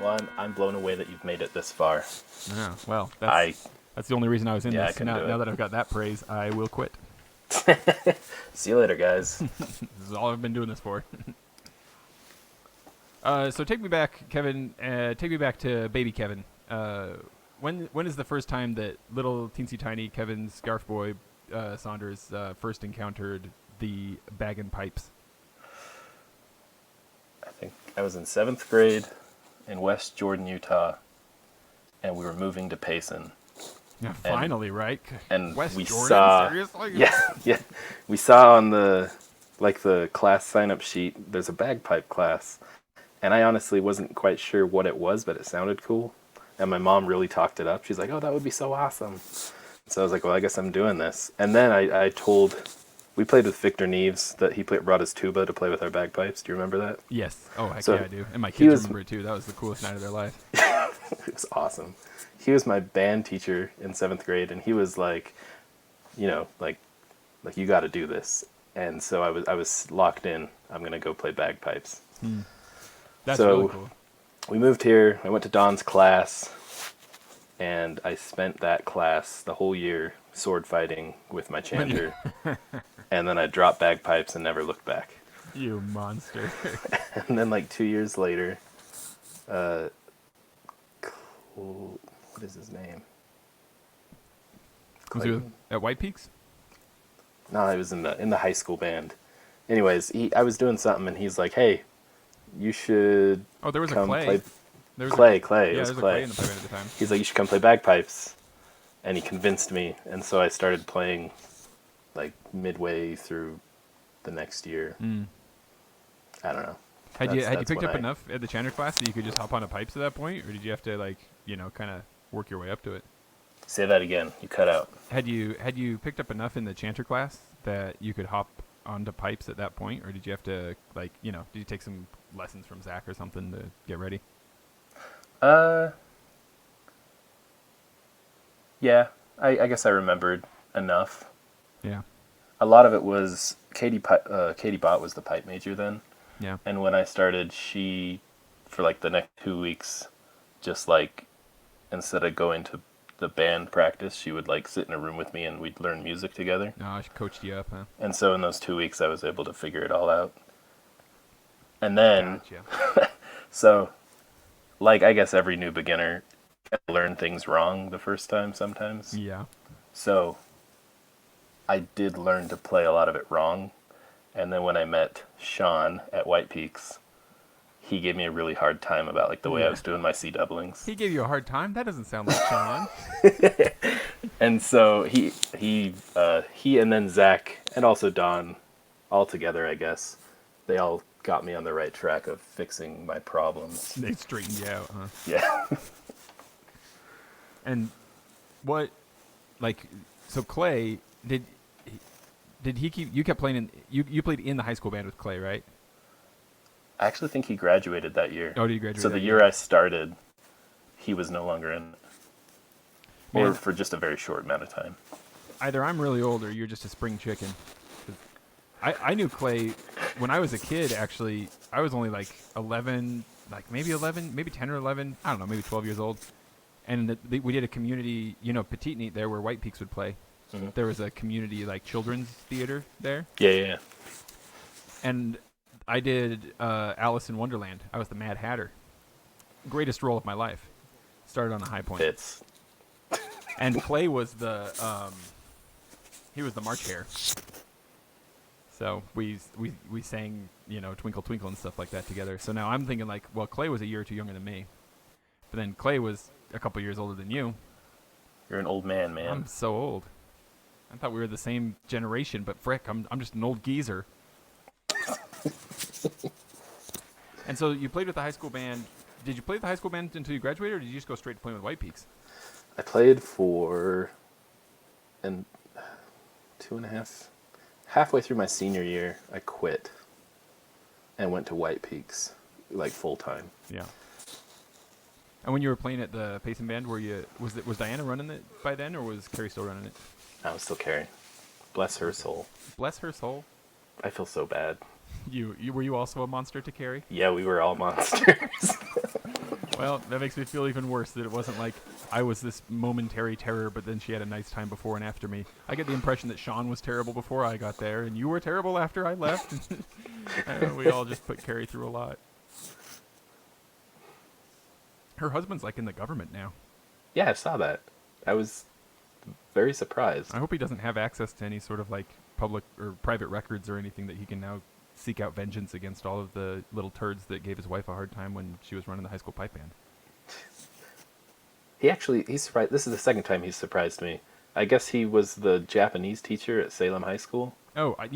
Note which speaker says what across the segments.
Speaker 1: Well, I'm blown away that you've made it this far.
Speaker 2: Yeah, well,
Speaker 1: I
Speaker 2: that's the only reason I was in
Speaker 1: Yeah, I
Speaker 2: this.
Speaker 1: can do
Speaker 2: Now
Speaker 1: it.
Speaker 2: that I've got that praise, I will quit.
Speaker 1: See you later, guys.
Speaker 2: This is all I've been doing this for. So take me back, Kevin. Take me back to baby Kevin. When is the first time that little teensy tiny Kevin Scarfboy Saunders first encountered the bag and pipes?
Speaker 1: I think I was in 7th grade in West Jordan, Utah, and we were moving to Payson.
Speaker 2: Yeah, finally, right?
Speaker 1: And
Speaker 2: West
Speaker 1: we
Speaker 2: Jordan,
Speaker 1: saw,
Speaker 2: seriously?
Speaker 1: yeah, we saw on the class sign-up sheet, there's a bagpipe class, and I honestly wasn't quite sure what it was, but it sounded cool. And my mom really talked it up. She's like, "Oh, that would be so awesome." So I was like, "Well, I guess I'm doing this." And then we played with Victor Neves. That brought his tuba to play with our bagpipes. Do you remember that?
Speaker 2: Yes. Oh, heck
Speaker 1: So
Speaker 2: yeah, I do. And my
Speaker 1: he
Speaker 2: kids
Speaker 1: was-
Speaker 2: remember it too. That was the coolest night of their life.
Speaker 1: It was awesome. He was my band teacher in 7th grade, and he was like, like you got to do this. And so I was locked in. I'm gonna go play bagpipes.
Speaker 2: That's
Speaker 1: So-
Speaker 2: really cool.
Speaker 1: We moved here. I went to Don's class, and I spent that class the whole year sword fighting with my chanter. And then I dropped bagpipes and never looked back.
Speaker 2: You monster.
Speaker 1: And then 2 years later, what is his name?
Speaker 2: Was it
Speaker 1: Clayton?
Speaker 2: at White Peaks?
Speaker 1: No, I was in the high school band. Anyways, I was doing something, and he's like, "Hey, you should
Speaker 2: Oh, there was a
Speaker 1: come
Speaker 2: Clay.
Speaker 1: play."
Speaker 2: There was
Speaker 1: Clay.
Speaker 2: Yeah,
Speaker 1: It
Speaker 2: there
Speaker 1: was
Speaker 2: was a
Speaker 1: Clay.
Speaker 2: Clay in the playground at the time.
Speaker 1: He's like, "You should come play bagpipes," and he convinced me, and so I started playing, midway through the next year. I don't know.
Speaker 2: Had you
Speaker 1: That's
Speaker 2: picked
Speaker 1: when
Speaker 2: up enough at the chanter class that you could just hop on a pipes at that point, or did you have to kind of work your way up to it?
Speaker 1: Say that again. You cut out.
Speaker 2: Had you picked up enough in the chanter class that you could hop onto pipes at that point, or did you have to did you take some lessons from Zach or something to get ready?
Speaker 1: Yeah. I guess I remembered enough.
Speaker 2: Yeah.
Speaker 1: A lot of it was Kebot was the pipe major then.
Speaker 2: Yeah.
Speaker 1: And when I started, she, for the next 2 weeks, just instead of going to the band practice, she would sit in a room with me and we'd learn music together.
Speaker 2: No, she coached you up, huh?
Speaker 1: And so in those 2 weeks, I was able to figure it all out. And then,
Speaker 2: Gotcha.
Speaker 1: so, I guess every new beginner can learn things wrong the first time sometimes.
Speaker 2: Yeah.
Speaker 1: So, I did learn to play a lot of it wrong. And then when I met Sean at White Peaks, he gave me a really hard time about the way I was doing my C doublings.
Speaker 2: He gave you a hard time? That doesn't sound like Sean.
Speaker 1: And so he and then Zach and also Don, all together, I guess, they all got me on the right track of fixing my problems.
Speaker 2: They straightened you out, huh?
Speaker 1: Yeah.
Speaker 2: And what, so Clay, did he keep, you kept playing you played in the high school band with Clay, right?
Speaker 1: I actually think he graduated that year.
Speaker 2: Oh, did he graduate
Speaker 1: So
Speaker 2: that
Speaker 1: the
Speaker 2: year?
Speaker 1: year I started, he was no longer in it. Or
Speaker 2: Man.
Speaker 1: for just a very short amount of time.
Speaker 2: Either I'm really old or you're just a spring chicken. I knew Clay when I was a kid, actually. I was only 11, maybe 10 or 11. I don't know, maybe 12 years old. And we did a community, Petite Neat there where White Peaks would play.
Speaker 1: Mm-hmm.
Speaker 2: There was a community, children's theater there.
Speaker 1: Yeah.
Speaker 2: And I did Alice in Wonderland. I was the Mad Hatter. Greatest role of my life. Started on a high point.
Speaker 1: It's
Speaker 2: And Clay was he was the March Hare. So we sang, Twinkle Twinkle and stuff like that together. So now I'm thinking well, Clay was a year or two younger than me. But then Clay was a couple years older than you.
Speaker 1: You're an old man, man.
Speaker 2: I'm so old. I thought we were the same generation, but frick, I'm just an old geezer. And so you played with the high school band. Did you play with the high school band until you graduated, or did you just go straight to playing with White Peaks?
Speaker 1: I played for 2.5, halfway through my senior year, I quit and went to White Peaks, full time.
Speaker 2: Yeah. And when you were playing at the Payson band, was Diana running it by then, or was Carrie still running it?
Speaker 1: I was still Carrie. Bless her soul.
Speaker 2: Bless her soul.
Speaker 1: I feel so bad.
Speaker 2: Were you also a monster to Carrie?
Speaker 1: Yeah, we were all monsters.
Speaker 2: Well, that makes me feel even worse that it wasn't like I was this momentary terror, but then she had a nice time before and after me. I get the impression that Sean was terrible before I got there, and you were terrible after I left. We all just put Carrie through a lot. Her husband's like in the government now.
Speaker 1: Yeah, I saw that. I was very surprised.
Speaker 2: I hope he doesn't have access to any sort of like public or private records or anything that he can now seek out vengeance against all of the little turds that gave his wife a hard time when she was running the high school pipe band.
Speaker 1: He's surprised. This is the second time he's surprised me. I guess he was the Japanese teacher at Salem High School.
Speaker 2: Oh, I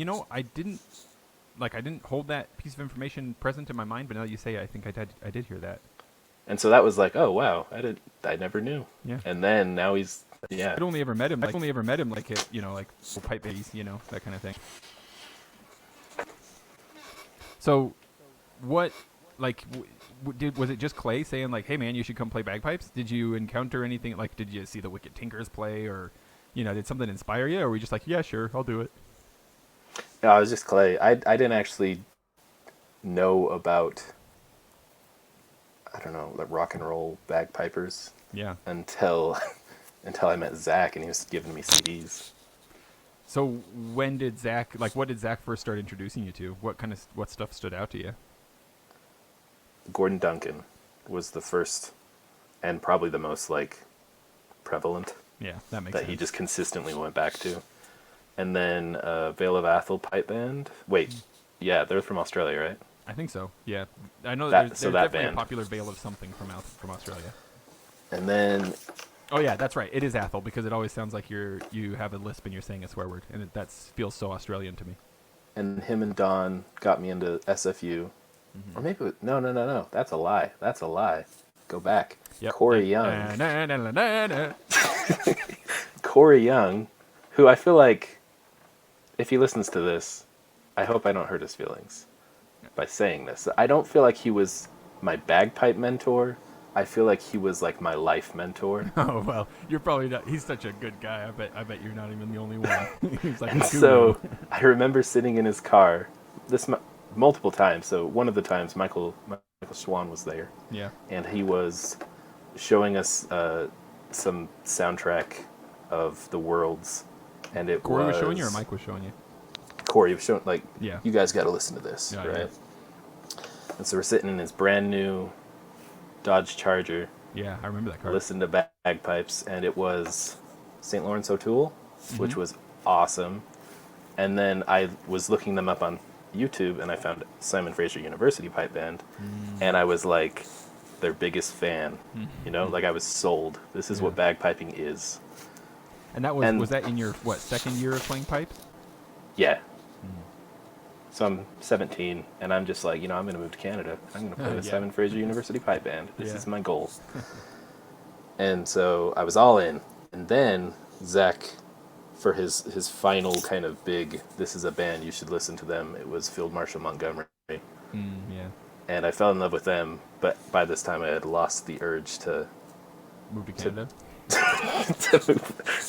Speaker 2: didn't hold that piece of information present in my mind, but now that you say it, I think I did hear that.
Speaker 1: And so that was like, oh wow, I never knew.
Speaker 2: Yeah.
Speaker 1: And then now he's
Speaker 2: I'd only ever met him like at, like pipe bass, that kind of thing. So, what, like, was it just Clay saying like, "Hey man, you should come play bagpipes"? Did you encounter anything like? Did you see the Wicked Tinkers play, or, did something inspire you, or were we just like, "Yeah, sure, I'll do it"?
Speaker 1: No, it was just Clay. I didn't actually know about, I don't know, the rock and roll bagpipers.
Speaker 2: Yeah.
Speaker 1: Until I met Zach and he was giving me CDs.
Speaker 2: So when did Zach, what did Zach first start introducing you to? What stuff stood out to you?
Speaker 1: Gordon Duncan was the first and probably the most prevalent.
Speaker 2: Yeah, that makes
Speaker 1: sense. That he just consistently went back to. And then Vale of Atholl pipe band. Wait, yeah, they're from Australia, right?
Speaker 2: I think so. Yeah, I know there's definitely
Speaker 1: band.
Speaker 2: A popular Vale of something from Australia.
Speaker 1: And then,
Speaker 2: oh yeah, that's right. It is Atholl because it always sounds like you have a lisp and you're saying a swear word, and that feels so Australian to me.
Speaker 1: And him and Don got me into SFU, or maybe no. That's a lie. Go back.
Speaker 2: Yep.
Speaker 1: Corey Young. Corey Young, who I feel like, if he listens to this, I hope I don't hurt his feelings by saying this. I don't feel like he was my bagpipe mentor. I feel like he was like my life mentor.
Speaker 2: Oh well, you're probably not. He's such a good guy. I bet you're not even the only one. He's like
Speaker 1: and so I remember sitting in his car, multiple times. So one of the times Michael Swan was there.
Speaker 2: Yeah.
Speaker 1: And he was showing us some soundtrack of the Worlds, and it
Speaker 2: Corey was showing you, or Mike was showing you?
Speaker 1: Corey was showing,
Speaker 2: yeah.
Speaker 1: You guys got to listen to this, right? Yeah. And so we're sitting in his brand new Dodge Charger.
Speaker 2: Yeah, I remember that car.
Speaker 1: Listen to bagpipes, and it was St. Lawrence O'Toole, which was awesome. And then I was looking them up on YouTube, and I found Simon Fraser University Pipe Band, and I was like their biggest fan. I was sold. This is what bagpiping is.
Speaker 2: And that was that in your second year of playing pipes?
Speaker 1: Yeah. So I'm 17, and I'm just like, I'm going to move to Canada. I'm going to play with Simon Fraser University Pipe Band. This is my goal. And so I was all in. And then Zach, for his final kind of big, this is a band, you should listen to them, it was Field Marshal Montgomery.
Speaker 2: Yeah.
Speaker 1: And I fell in love with them, but by this time I had lost the urge to
Speaker 2: move to Canada.
Speaker 1: To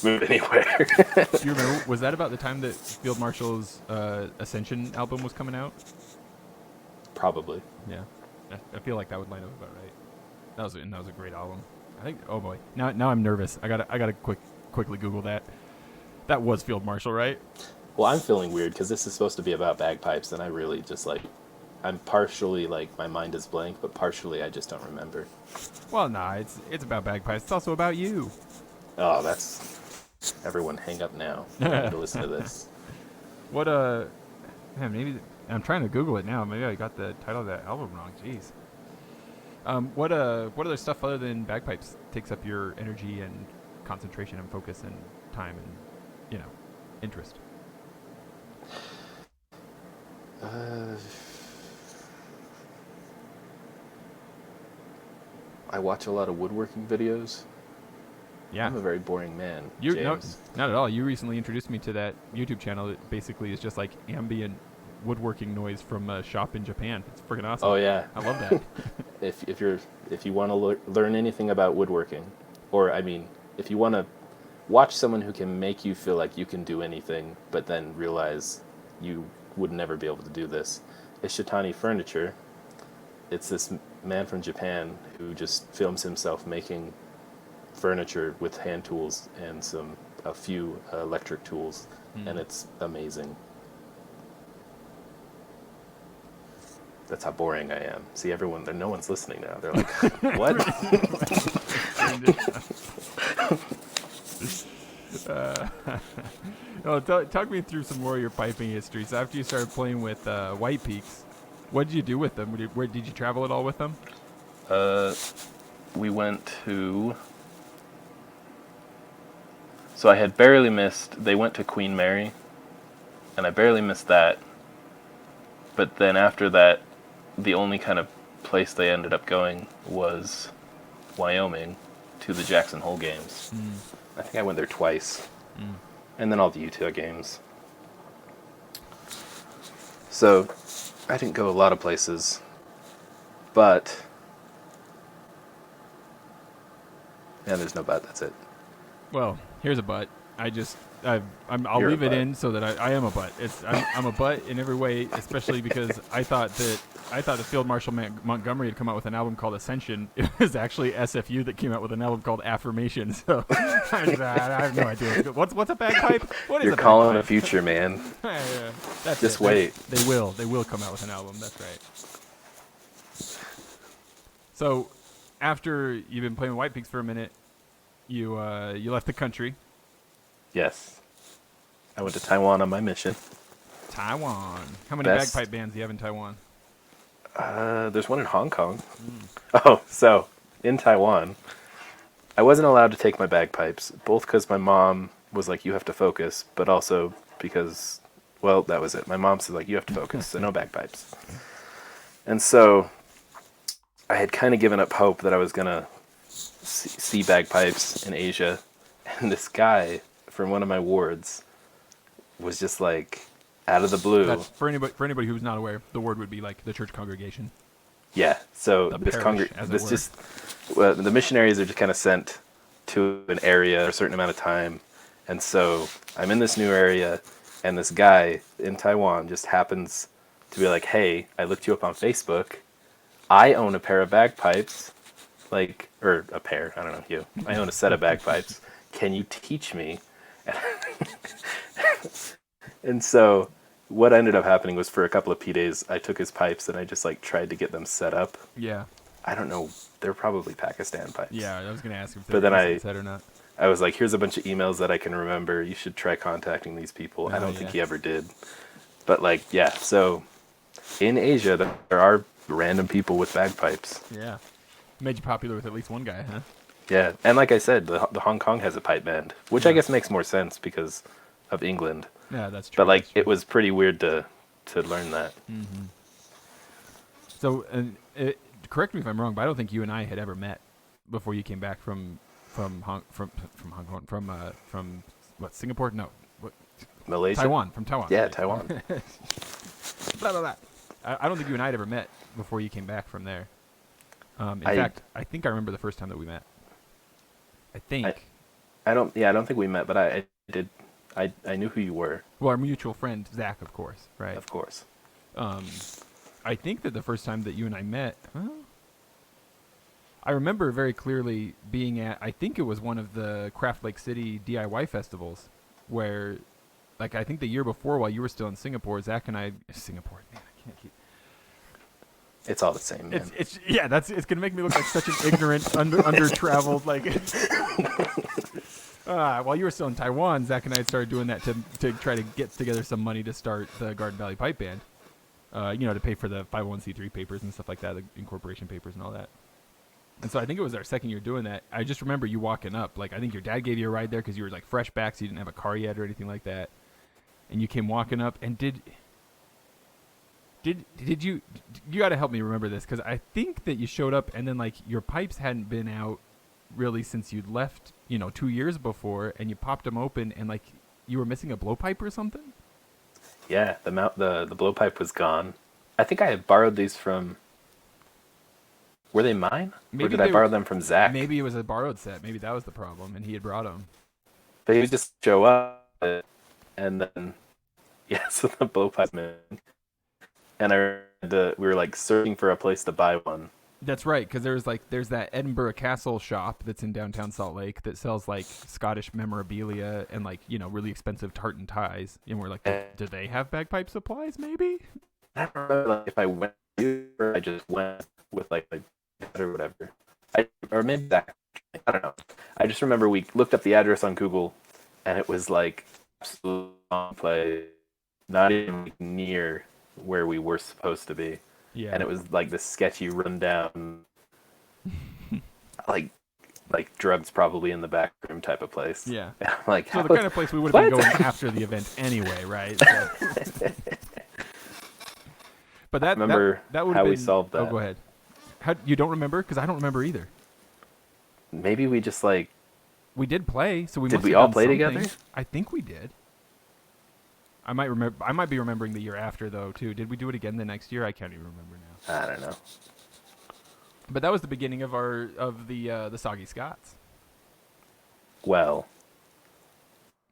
Speaker 1: move anywhere.
Speaker 2: Do you remember, was that about the time that Field Marshal's Ascension album was coming out?
Speaker 1: Probably.
Speaker 2: Yeah. I feel like that would line up about right. That was a great album. I think, oh boy. Now I'm nervous. I gotta quickly Google that. That was Field Marshal, right?
Speaker 1: Well, I'm feeling weird because this is supposed to be about bagpipes, and I really just I'm partially my mind is blank, but partially I just don't remember.
Speaker 2: Well, nah, it's about bagpipes. It's also about you.
Speaker 1: Oh, that's... Everyone hang up now. To listen to this.
Speaker 2: What, maybe... I'm trying to Google it now. Maybe I got the title of that album wrong. Jeez. What other stuff other than bagpipes takes up your energy and concentration and focus and time and, interest?
Speaker 1: I watch a lot of woodworking videos.
Speaker 2: Yeah.
Speaker 1: I'm a very boring man,
Speaker 2: No,
Speaker 1: James.
Speaker 2: not at all. You recently introduced me to that YouTube channel that basically is just like ambient woodworking noise from a shop in Japan. It's freaking awesome.
Speaker 1: Oh yeah,
Speaker 2: I love that.
Speaker 1: if you want to learn anything about woodworking, or if you want to watch someone who can make you feel like you can do anything, but then realize you would never be able to do this, it's Shitani Furniture. It's this man from Japan who just films himself making furniture with hand tools and a few electric tools, and it's amazing. That's how boring I am. See, no one's listening now. They're like, what?
Speaker 2: Talk me through some more of your piping history. So after you started playing with White Peaks, what did you do with them? Where did you travel at all with them?
Speaker 1: We went to... So I had barely missed... They went to Queen Mary, and I barely missed that. But then after that, the only kind of place they ended up going was Wyoming to the Jackson Hole games. I think I went there twice. And then all the Utah games. So I didn't go a lot of places. But... Yeah, there's no but. That's it.
Speaker 2: Well, here's a but. I'll
Speaker 1: You're
Speaker 2: leave
Speaker 1: a
Speaker 2: it
Speaker 1: butt.
Speaker 2: in so that I am a butt. I'm a butt in every way, especially because I thought that Field Marshal Montgomery had come out with an album called Ascension. It was actually SFU that came out with an album called Affirmation. So I have no idea. What's a bagpipe? What is
Speaker 1: You're
Speaker 2: a
Speaker 1: calling
Speaker 2: bagpipe?
Speaker 1: the future, man.
Speaker 2: Yeah, that's
Speaker 1: Just
Speaker 2: it.
Speaker 1: wait.
Speaker 2: They will come out with an album. That's right. So after you've been playing with White Peaks for a minute, you left the country.
Speaker 1: Yes. I went to Taiwan on my mission.
Speaker 2: Taiwan. How many
Speaker 1: Best.
Speaker 2: bagpipe bands do you have in Taiwan?
Speaker 1: There's one in Hong Kong. Oh, so in Taiwan, I wasn't allowed to take my bagpipes, both because my mom was like, you have to focus, but also because, well, that was it. My mom said, like, you have to focus, so no bagpipes. And so I had kind of given up hope that I was going to see bagpipes in Asia. And this guy from one of my wards was just like, out of the blue.
Speaker 2: That's for anybody who's not aware, the word would be like the church congregation.
Speaker 1: Yeah, so
Speaker 2: The
Speaker 1: this
Speaker 2: parish, as it were.
Speaker 1: the missionaries are just kind of sent to an area a certain amount of time, and so I'm in this new area, and this guy in Taiwan just happens to be like, "Hey, I looked you up on Facebook. I own a pair of bagpipes, or a pair. I don't know you. I own a set of bagpipes. Can you teach me?" And so what ended up happening was for a couple of P-days, I took his pipes and I just tried to get them set up.
Speaker 2: Yeah.
Speaker 1: I don't know. They're probably Pakistan pipes.
Speaker 2: Yeah, I was going to ask if
Speaker 1: But then
Speaker 2: they're set or not.
Speaker 1: I was like, here's a bunch of emails that I can remember. You should try contacting these people. I don't think he ever did. But yeah, so in Asia, there are random people with bagpipes.
Speaker 2: Yeah. Made you popular with at least one guy, huh?
Speaker 1: Yeah, and like I said, the Hong Kong has a pipe band, which I guess makes more sense because of England.
Speaker 2: Yeah, that's true.
Speaker 1: But it was pretty weird to learn that.
Speaker 2: Mm-hmm. So, correct me if I'm wrong, but I don't think you and I had ever met before you came back from Hong Kong, from what, Singapore? No, what?
Speaker 1: Malaysia?
Speaker 2: Taiwan. From Taiwan.
Speaker 1: Yeah,
Speaker 2: Right.
Speaker 1: Taiwan.
Speaker 2: Blah, blah, blah. I don't think you and I had ever met before you came back from there. In fact, I think I remember the first time that we met. I think.
Speaker 1: I don't think we met, but I did. I knew who you were.
Speaker 2: Well, our mutual friend Zach, of course, right?
Speaker 1: Of course.
Speaker 2: I think that the first time that you and I met, I remember very clearly being at, I think it was one of the Craft Lake City DIY festivals, where, I think the year before, while you were still in Singapore, Zach and I, Singapore, man, I can't keep.
Speaker 1: It's all the same, man.
Speaker 2: It's gonna make me look like such an ignorant, under-traveled, while you were still in Taiwan, Zach and I had started doing that to try to get together some money to start the Garden Valley Pipe Band. To pay for the 501c3 papers and stuff like that, the incorporation papers and all that. And so I think it was our second year doing that. I just remember you walking up. I think your dad gave you a ride there because you were fresh back, so you didn't have a car yet or anything like that. And you came walking up, and did you got to help me remember this, because I think that you showed up and then your pipes hadn't been out really since you'd left 2 years before, and you popped them open and you were missing a blowpipe or something.
Speaker 1: Yeah, the blowpipe was gone. I think I had borrowed these from. Were they mine? Or did I borrow them from Zach?
Speaker 2: Maybe it was a borrowed set. Maybe that was the problem, and he had brought them.
Speaker 1: But he would just show up, and then so the blowpipe's missing. And we were searching for a place to buy one.
Speaker 2: That's right, because there's that Edinburgh Castle shop that's in downtown Salt Lake that sells like Scottish memorabilia and like really expensive tartan ties, and we're like, do they have bagpipe supplies? Maybe.
Speaker 1: I don't remember like, if I went or I just went with like my dad or whatever. Or maybe that. I don't know. I just remember we looked up the address on Google, and it was like absolute wrong place, not even like, near where we were supposed to be.
Speaker 2: Yeah.
Speaker 1: And it was like this sketchy rundown, like drugs probably in the back room type of place.
Speaker 2: Yeah.
Speaker 1: And I'm like,
Speaker 2: so the kind of place we would have been going after the event anyway, right? So. But that
Speaker 1: remember
Speaker 2: that would
Speaker 1: how
Speaker 2: have been,
Speaker 1: we solved that.
Speaker 2: Oh, go ahead. You don't remember? Because I don't remember either.
Speaker 1: Maybe we just like.
Speaker 2: We did play, so we
Speaker 1: did
Speaker 2: must
Speaker 1: we
Speaker 2: have
Speaker 1: all
Speaker 2: done
Speaker 1: play
Speaker 2: something.
Speaker 1: together?
Speaker 2: I think we did. I might be remembering the year after though too. Did we do it again the next year? I can't even remember now.
Speaker 1: I don't know.
Speaker 2: But that was the beginning of the Soggy Scots.
Speaker 1: Well,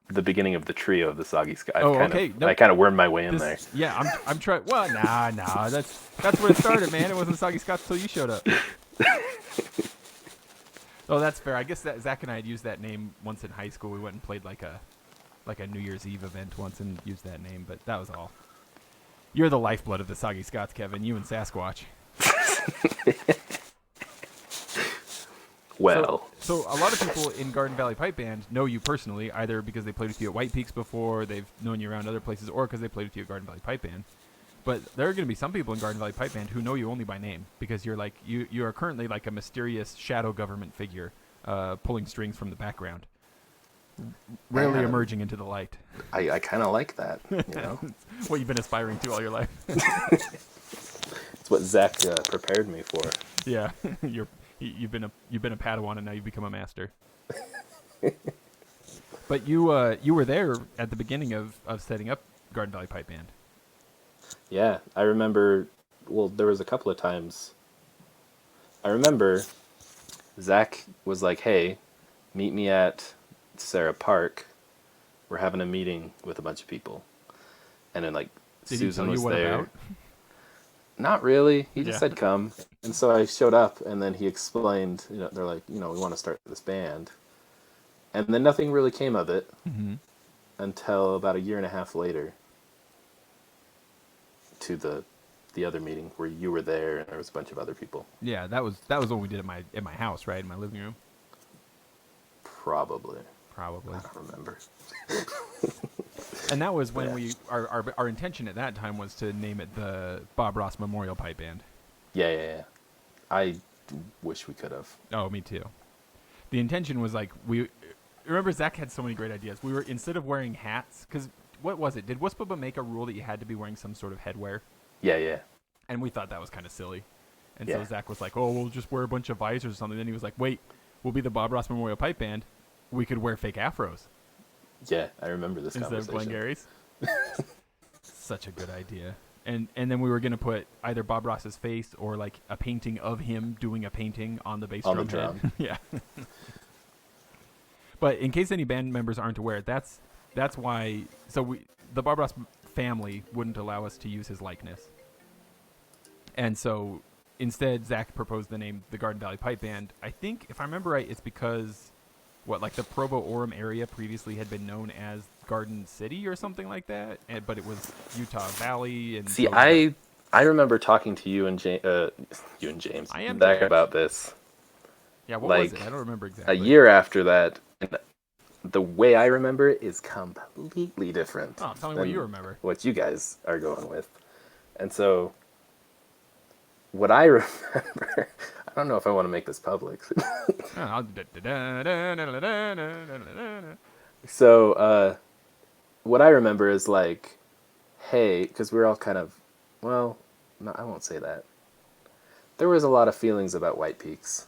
Speaker 1: the beginning of the trio of the Soggy Scots.
Speaker 2: Oh, okay. Nope.
Speaker 1: I kind of wormed my way in there.
Speaker 2: Yeah, I'm trying. Well, nah. That's where it started, man. It wasn't Soggy Scots until you showed up. Oh, that's fair. I guess that Zach and I had used that name once in high school. We went and played like a New Year's Eve event once and used that name, but that was all. You're the lifeblood of the Soggy Scots, Kevin. You and Sasquatch.
Speaker 1: Well.
Speaker 2: So a lot of people in Garden Valley Pipe Band know you personally, either because they played with you at White Peaks before, they've known you around other places, or because they played with you at Garden Valley Pipe Band. But there are going to be some people in Garden Valley Pipe Band who know you only by name, because you're like you are currently like a mysterious shadow government figure, pulling strings from the background, rarely emerging into the light.
Speaker 1: I kind of like that, you know.
Speaker 2: It's what you've been aspiring to all your life.
Speaker 1: It's what Zach prepared me for.
Speaker 2: Yeah, you've been a Padawan and now you've become a master. But you were there at the beginning of setting up Garden Valley Pipe Band.
Speaker 1: Yeah, I remember. Well, there was a couple of times. I remember Zach was like, "Hey, meet me at Sarah Park. We're having a meeting with a bunch of people." And then like
Speaker 2: Did
Speaker 1: Susan
Speaker 2: he tell
Speaker 1: was
Speaker 2: you what
Speaker 1: there.
Speaker 2: about?
Speaker 1: Not really. He just
Speaker 2: Yeah.
Speaker 1: said come. And so I showed up, and then he explained, they're like, we want to start this band. And then nothing really came of it until about a year and a half later to the other meeting where you were there and there was a bunch of other people.
Speaker 2: Yeah, that was what we did at my house, right? In my living room.
Speaker 1: Probably. I don't remember.
Speaker 2: And that was when our intention at that time was to name it the Bob Ross Memorial Pipe Band.
Speaker 1: Yeah. I wish we could have.
Speaker 2: Oh, me too. The intention was like remember Zach had so many great ideas. We were, instead of wearing hats, because what was it? Did WUSPBA make a rule that you had to be wearing some sort of headwear?
Speaker 1: Yeah.
Speaker 2: And we thought that was kind of silly. And
Speaker 1: Yeah.
Speaker 2: so Zach was like, "Oh, we'll just wear a bunch of visors or something." Then he was like, "Wait, we'll be the Bob Ross Memorial Pipe Band. We could wear fake afros
Speaker 1: Yeah, I remember this
Speaker 2: instead of
Speaker 1: conversation.
Speaker 2: Glengarry's." Such a good idea. And then we were gonna put either Bob Ross's face or like a painting of him doing a painting on the bass
Speaker 1: On the
Speaker 2: drum head.
Speaker 1: drum.
Speaker 2: Yeah. But in case any band members aren't aware, that's why. So the Bob Ross family wouldn't allow us to use his likeness, and so instead Zach proposed the name the Garden Valley Pipe Band. I think, if I remember right, it's because the Provo Orem area previously had been known as Garden City or something like that, but it was Utah Valley. And
Speaker 1: See, I remember talking to you and James
Speaker 2: I am
Speaker 1: Zach
Speaker 2: James.
Speaker 1: about this.
Speaker 2: Yeah, what was it? I don't remember exactly.
Speaker 1: A year after that, and the way I remember it is completely different.
Speaker 2: Oh, tell me what you remember.
Speaker 1: What you guys are going with. And so, what I remember, I don't know if I want to make this public. So, what I remember is like, hey, because we're all kind of, well, no, I won't say that. There was a lot of feelings about White Peaks,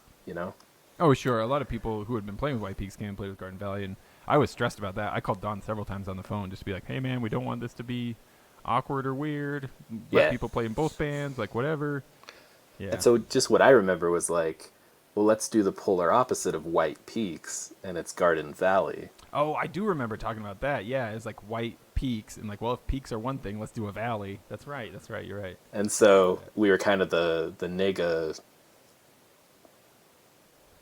Speaker 2: Oh, sure. A lot of people who had been playing with White Peaks came and played with Garden Valley, and I was stressed about that. I called Don several times on the phone just to be like, "Hey, man, we don't want this to be awkward or weird. Let people play in both bands, like whatever." Yeah.
Speaker 1: And so just what I remember was like, well, let's do the polar opposite of White Peaks, and it's Garden Valley.
Speaker 2: Oh, I do remember talking about that. Yeah, it's like White Peaks, and like, well, if peaks are one thing, let's do a valley. That's right. You're right.
Speaker 1: And so we were kind of the nega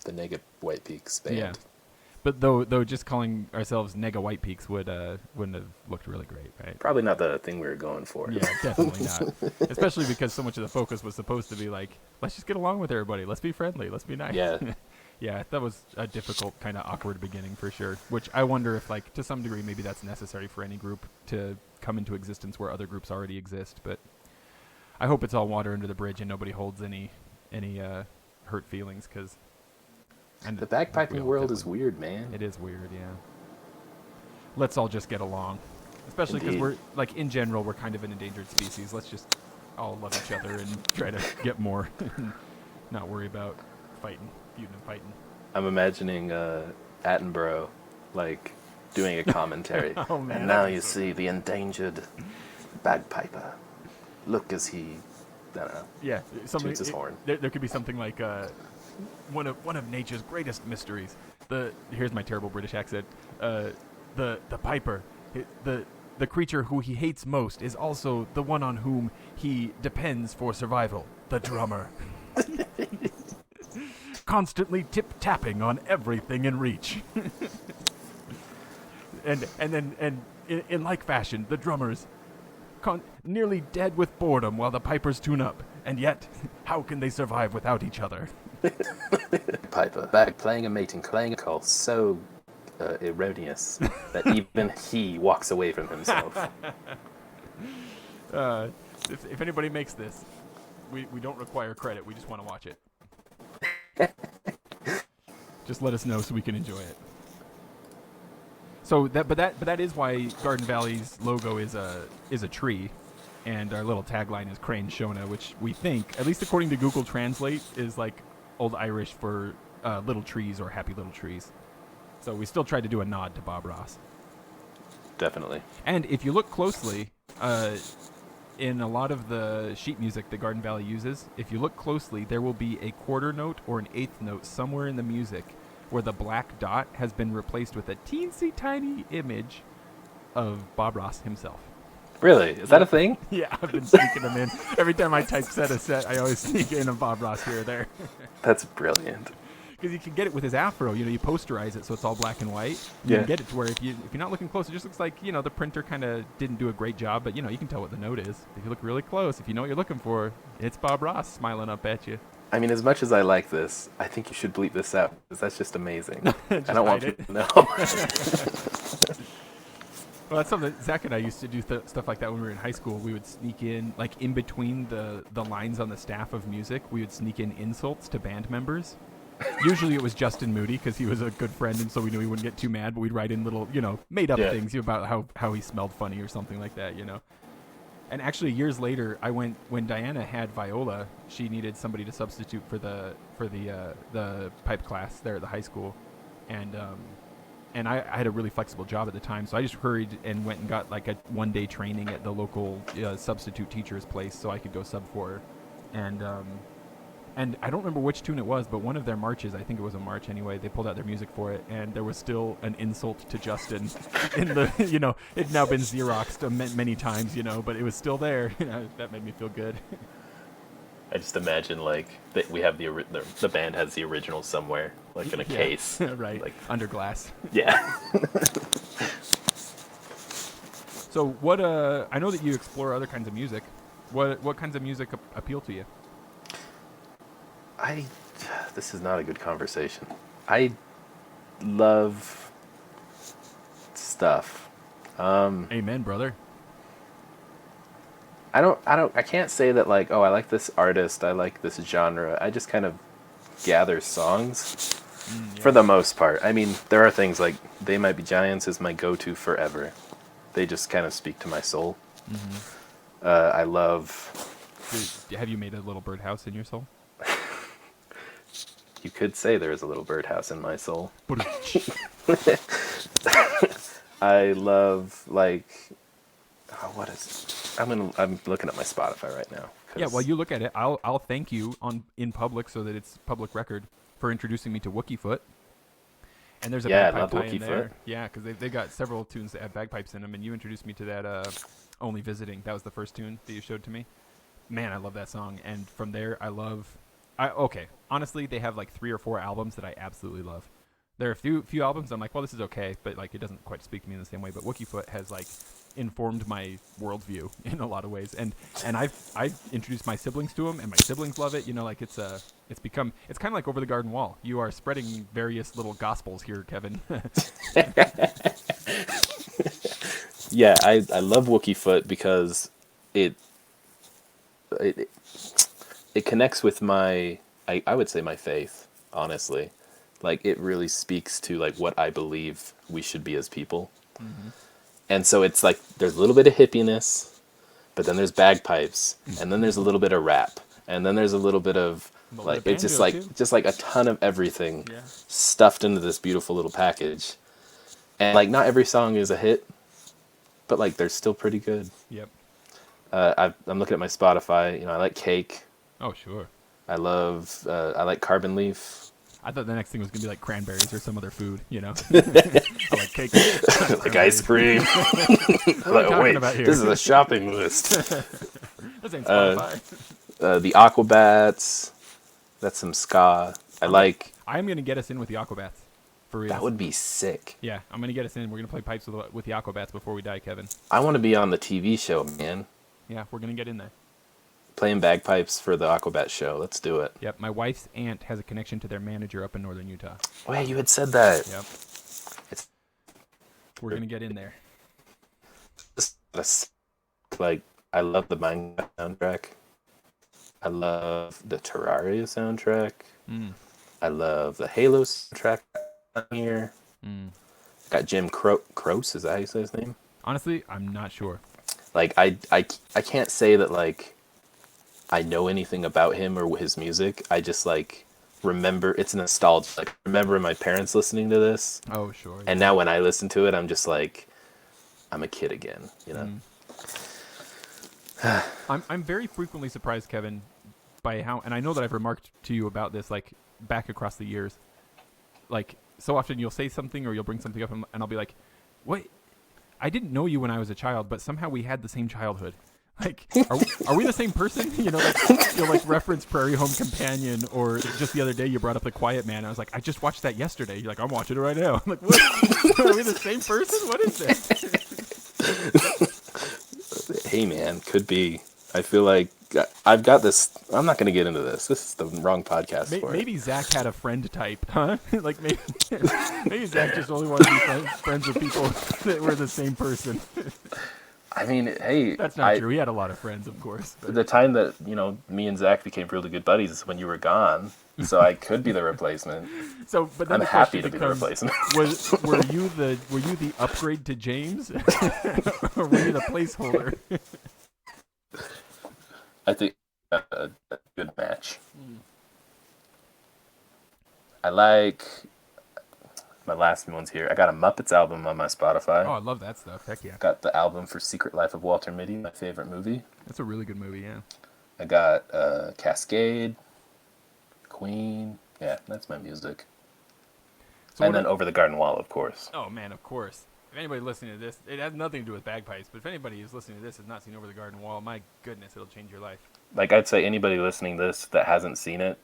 Speaker 1: the Nega White Peaks band.
Speaker 2: Yeah. But though just calling ourselves Nega White Peaks wouldn't have looked really great, right?
Speaker 1: Probably not the thing we were going for.
Speaker 2: Yeah, definitely not. Especially because so much of the focus was supposed to be like, let's just get along with everybody. Let's be friendly. Let's be nice.
Speaker 1: Yeah.
Speaker 2: Yeah, that was a difficult, kind of awkward beginning for sure. Which I wonder if, like, to some degree, maybe that's necessary for any group to come into existence where other groups already exist. But I hope it's all water under the bridge and nobody holds any hurt feelings, because
Speaker 1: the bagpiping world is weird, man.
Speaker 2: It is weird, yeah. Let's all just get along, especially because
Speaker 1: Indeed.
Speaker 2: we're like, in general, we're kind of an endangered species. Let's just all love each other and try to get more, not worry about feuding and fighting.
Speaker 1: I'm imagining Attenborough, like, doing a commentary.
Speaker 2: Oh, man,
Speaker 1: and now
Speaker 2: that'd be
Speaker 1: you
Speaker 2: so
Speaker 1: see the endangered bagpiper. Look as he, I don't know,
Speaker 2: Yeah,
Speaker 1: toots his horn.
Speaker 2: There could be something like one of nature's greatest mysteries. Here's my terrible British accent. The piper, the creature who he hates most, is also the one on whom he depends for survival. The drummer, constantly tip-tapping on everything in reach. and in like fashion, the drummers nearly dead with boredom while the pipers tune up. And yet, how can they survive without each other?
Speaker 1: Piper, bag playing a mating call so erroneous that even he walks away from himself.
Speaker 2: If anybody makes this, we don't require credit. We just want to watch it. Just let us know so we can enjoy it. So that is why Garden Valley's logo is a tree, and our little tagline is Crane Shona, which we think, at least according to Google Translate, is like Old Irish for little trees or happy little trees. So we still tried to do a nod to Bob Ross.
Speaker 1: Definitely.
Speaker 2: And if you look closely, in a lot of the sheet music that Garden Valley uses, if you look closely, there will be a quarter note or an eighth note somewhere in the music where the black dot has been replaced with a teensy tiny image of Bob Ross himself.
Speaker 1: Really? Is that a thing?
Speaker 2: Yeah, I've been sneaking them in. Every time I type set a set, I always sneak in a Bob Ross here or there.
Speaker 1: That's brilliant.
Speaker 2: Because you can get it with his afro. You posterize it so it's all black and white. You can get it to where if you're not looking close, it just looks like, the printer kind of didn't do a great job. But, you can tell what the note is. If you look really close, if you know what you're looking for, it's Bob Ross smiling up at you.
Speaker 1: I mean, as much as I like this, I think you should bleep this out, because that's just amazing.
Speaker 2: Just
Speaker 1: I don't want
Speaker 2: hide
Speaker 1: people to know.
Speaker 2: Well, that's something Zach and I used to do stuff like that when we were in high school. We would sneak in, like in between the lines on the staff of music, we would sneak in insults to band members. Usually it was Justin Moody, because he was a good friend, and so we knew he wouldn't get too mad, but we'd write in little, made up things about how he smelled funny or something like that, And actually, years later, when Diana had viola, she needed somebody to substitute for the pipe class there at the high school, and I had a really flexible job at the time, so I just hurried and went and got like a one-day training at the local substitute teacher's place so I could go sub for her, and I don't remember which tune it was, but one of their marches, I think it was a march anyway, they pulled out their music for it, and there was still an insult to Justin in the, it'd now been Xeroxed many times, but it was still there. That made me feel good.
Speaker 1: I just imagine, like, that we have the band has the original somewhere, like in a case.
Speaker 2: Right,
Speaker 1: like,
Speaker 2: under glass.
Speaker 1: Yeah.
Speaker 2: So what, I know that you explore other kinds of music. What kinds of music appeal to you?
Speaker 1: This is not a good conversation. I love stuff.
Speaker 2: Amen, brother.
Speaker 1: I can't say that, like, oh, I like this artist, I like this genre. I just kind of gather songs for the most part. I mean, there are things like They Might Be Giants is my go-to forever. They just kind of speak to my soul. Mm-hmm. I love...
Speaker 2: Have you made a little birdhouse in your soul?
Speaker 1: You could say there is a little birdhouse in my soul. I love, like, what is it? I'm looking at my Spotify right now.
Speaker 2: Yeah, while you look at it, I'll thank you in public so that it's public record for introducing me to Wookiefoot. And there's a bagpipe tie in there. Yeah, because they got several tunes that have bagpipes in them, and you introduced me to that Only Visiting. That was the first tune that you showed to me. Man, I love that song. And from there, I love Okay. Honestly, they have like 3 or 4 albums that I absolutely love. There are a few albums I'm like, well, this is okay, but like it doesn't quite speak to me in the same way. But Wookiefoot has like informed my worldview in a lot of ways, and I've introduced my siblings to them, and my siblings love it. You know, like it's become it's kind of like Over the Garden Wall. You are spreading various little gospels here, Kevin.
Speaker 1: Yeah, I love Wookiefoot because it it it connects with my I would say my faith, honestly. Like it really speaks to like what I believe we should be as people.
Speaker 2: Mm-hmm.
Speaker 1: And so it's like there's a little bit of hippiness, but then there's bagpipes, and then there's a little bit of rap, and then there's a little bit of
Speaker 2: A little
Speaker 1: like
Speaker 2: bit of
Speaker 1: it's just
Speaker 2: banjo,
Speaker 1: like
Speaker 2: too.
Speaker 1: just like a ton of everything
Speaker 2: Yeah.
Speaker 1: stuffed into this beautiful little package. And like not every song is a hit, but like they're still pretty good.
Speaker 2: Yep.
Speaker 1: I'm looking at my Spotify. You know, I like Cake.
Speaker 2: Oh, sure.
Speaker 1: I like Carbon Leaf.
Speaker 2: I thought the next thing was gonna be like cranberries or some other food. You know, I like cake,
Speaker 1: Like ice cream.
Speaker 2: What are we
Speaker 1: Like,
Speaker 2: talking
Speaker 1: wait,
Speaker 2: about here?
Speaker 1: this is a shopping list.
Speaker 2: This ain't Spotify.
Speaker 1: The Aquabats. That's some ska.
Speaker 2: I am gonna get us in with the Aquabats. For real.
Speaker 1: That would be sick.
Speaker 2: Yeah, I'm gonna get us in. We're gonna play pipes with the Aquabats before we die, Kevin.
Speaker 1: I want to be on the TV show, man.
Speaker 2: Yeah, we're gonna get in there.
Speaker 1: Playing bagpipes for the Aquabat show. Let's do it.
Speaker 2: Yep, my wife's aunt has a connection to their manager up in northern Utah.
Speaker 1: Oh, yeah, you had said that.
Speaker 2: Yep.
Speaker 1: It's
Speaker 2: We're gonna get in there.
Speaker 1: just like I love the Minecraft soundtrack. I love the Terraria soundtrack.
Speaker 2: Mm.
Speaker 1: I love the Halo soundtrack on here.
Speaker 2: Mm.
Speaker 1: Got Jim Croce, is that how you say his name?
Speaker 2: Honestly, I'm not sure.
Speaker 1: Like I can't say that like I know anything about him or his music. I just like remember it's nostalgia. Like remember my parents listening to this,
Speaker 2: Oh, sure.
Speaker 1: and now when I listen to it, I'm just like I'm a kid again, you know.
Speaker 2: I'm very frequently surprised, Kevin, by how, and I know that I've remarked to you about this like back across the years. Like so often you'll say something or you'll bring something up and I'll be like, "What? I didn't know you when I was a child, but somehow we had the same childhood." Like, are we the same person? You know, like you'll like reference Prairie Home Companion, or just the other day you brought up The Quiet Man. I was like, I just watched that yesterday. You're like, I'm watching it right now. I'm like, what? Are we the same person? What is this?
Speaker 1: Hey man, could be. I feel like I've got this. I'm not going to get into this. This is the wrong podcast for it.
Speaker 2: Maybe Zach had a friend type, huh? Like maybe Zach just only wanted to be friends with people that were the same person.
Speaker 1: I mean, hey,
Speaker 2: That's not true. He had a lot of friends, of course. But.
Speaker 1: the time that me and Zach became really good buddies is when you were gone, so I could be the replacement.
Speaker 2: So, but then
Speaker 1: I'm
Speaker 2: the
Speaker 1: happy
Speaker 2: question
Speaker 1: to be the replacement.
Speaker 2: were you the upgrade to James, or were you the placeholder?
Speaker 1: I think a good match. I like my last one's here. I got a Muppets album on my Spotify.
Speaker 2: Oh, I love that stuff. Heck yeah,
Speaker 1: Got the album for Secret Life of Walter Mitty, my favorite movie.
Speaker 2: that's a really good movie. Yeah.
Speaker 1: I got Cascade, Queen. Yeah, that's my music.
Speaker 2: So
Speaker 1: And then Over the Garden Wall, of course.
Speaker 2: oh man, of course. If anybody listening to this, it has nothing to do with bagpipes. But if anybody who's listening to this has not seen Over the Garden Wall, my goodness, it'll change your life.
Speaker 1: Like I'd say anybody listening to this that hasn't seen it,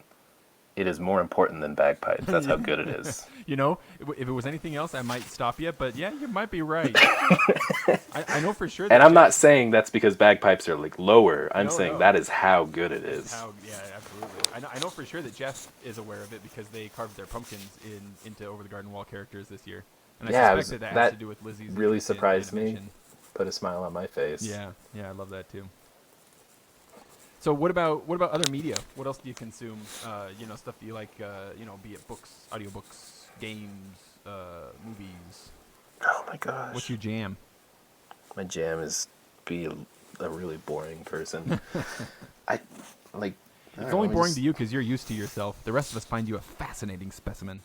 Speaker 1: it is more important than bagpipes. That's how good it is.
Speaker 2: You know, if it was anything else, I might stop you. But yeah, you might be right. I know for sure. That
Speaker 1: And I'm not saying that's because bagpipes are like lower. I'm
Speaker 2: No,
Speaker 1: saying
Speaker 2: no.
Speaker 1: that is how good it is.
Speaker 2: Yeah, absolutely. I know for sure that Jeff is aware of it because they carved their pumpkins into Over the Garden Wall characters this year. And
Speaker 1: Yeah,
Speaker 2: I suspect that has
Speaker 1: that
Speaker 2: to do with Lizzie's.
Speaker 1: really
Speaker 2: interest in
Speaker 1: surprised me.
Speaker 2: animation.
Speaker 1: Put a smile on my face.
Speaker 2: Yeah, I love that too. So what about other media? What else do you consume? Stuff that you like. Be it books, audiobooks, games, movies.
Speaker 1: Oh my gosh.
Speaker 2: What's your jam?
Speaker 1: My jam is be a really boring person. I like.
Speaker 2: It's only boring to you because you're used to yourself. The rest of us find you a fascinating specimen.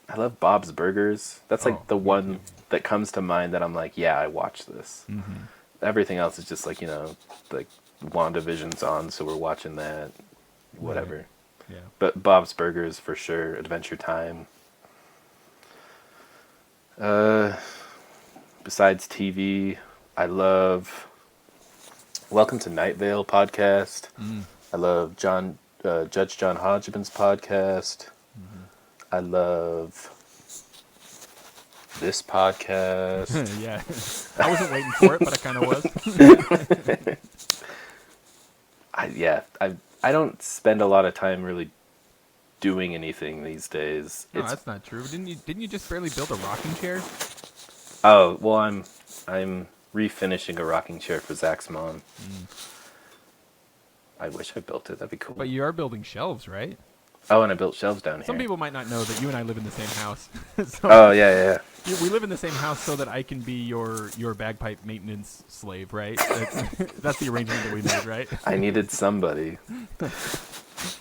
Speaker 1: I love Bob's Burgers. That's like the
Speaker 2: me
Speaker 1: one
Speaker 2: too.
Speaker 1: that comes to mind that I'm like, yeah, I watched this.
Speaker 2: Mm-hmm.
Speaker 1: Everything else is just like like WandaVision's on, so we're watching that. Whatever.
Speaker 2: Right. Yeah.
Speaker 1: But Bob's Burgers for sure. Adventure Time. Besides TV, I love Welcome to Night Vale podcast.
Speaker 2: Mm.
Speaker 1: I love Judge John Hodgman's podcast.
Speaker 2: Mm-hmm.
Speaker 1: I love this podcast.
Speaker 2: Yeah, I wasn't waiting for it, but I kind of was.
Speaker 1: I don't spend a lot of time really doing anything these days.
Speaker 2: No, that's not true. Didn't you just barely build a rocking chair?
Speaker 1: Oh, well, I'm refinishing a rocking chair for Zach's mom. I wish I built it. That'd be cool.
Speaker 2: But you are building shelves, right?
Speaker 1: Oh, and I built shelves down here.
Speaker 2: Some people might not know that you and I live in the same house. So
Speaker 1: Oh, yeah.
Speaker 2: we live in the same house so that I can be your bagpipe maintenance slave, right? That's the arrangement that we made, right?
Speaker 1: I needed somebody.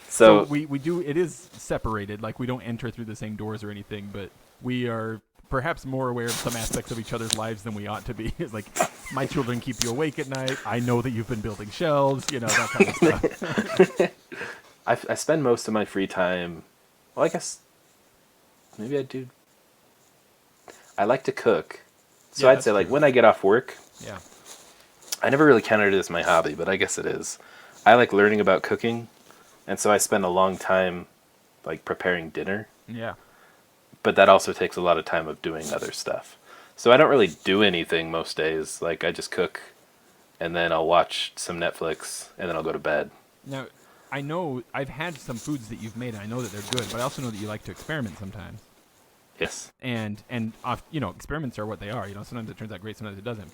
Speaker 2: So we do. It is separated. Like, we don't enter through the same doors or anything, but we are perhaps more aware of some aspects of each other's lives than we ought to be. It's like, my children keep you awake at night. I know that you've been building shelves. You know, that kind of stuff.
Speaker 1: I spend most of my free time. Well, I guess maybe I do. I like to cook, so
Speaker 2: Yeah,
Speaker 1: I'd say
Speaker 2: that's
Speaker 1: like
Speaker 2: true.
Speaker 1: when I get off work.
Speaker 2: Yeah.
Speaker 1: I never really counted it as my hobby, but I guess it is. I like learning about cooking, and so I spend a long time like preparing dinner.
Speaker 2: Yeah.
Speaker 1: But that also takes a lot of time of doing other stuff. So I don't really do anything most days. Like, I just cook, and then I'll watch some Netflix, and then I'll go to bed.
Speaker 2: Now, I know I've had some foods that you've made, and I know that they're good, but I also know that you like to experiment sometimes.
Speaker 1: Yes.
Speaker 2: And experiments are what they are. You know, sometimes it turns out great, sometimes it doesn't.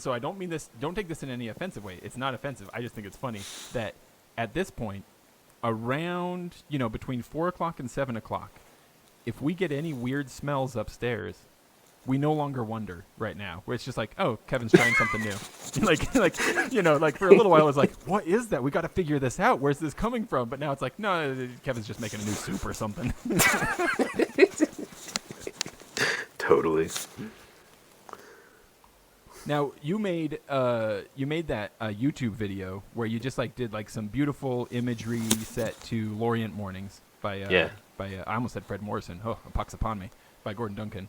Speaker 2: So I don't mean this. Don't take this in any offensive way. It's not offensive. I just think it's funny that at this point, around between 4 o'clock and 7 o'clock, if we get any weird smells upstairs, we no longer wonder right now. Where it's just like, oh, Kevin's trying something new. like for a little while, it was like, what is that? We got to figure this out. Where's this coming from? But now it's like, no, Kevin's just making a new soup or something.
Speaker 1: Totally.
Speaker 2: Now, you made that YouTube video where you just did some beautiful imagery set to Lorient Mornings by I almost said Fred Morrison. Oh, a pox upon me. By Gordon Duncan.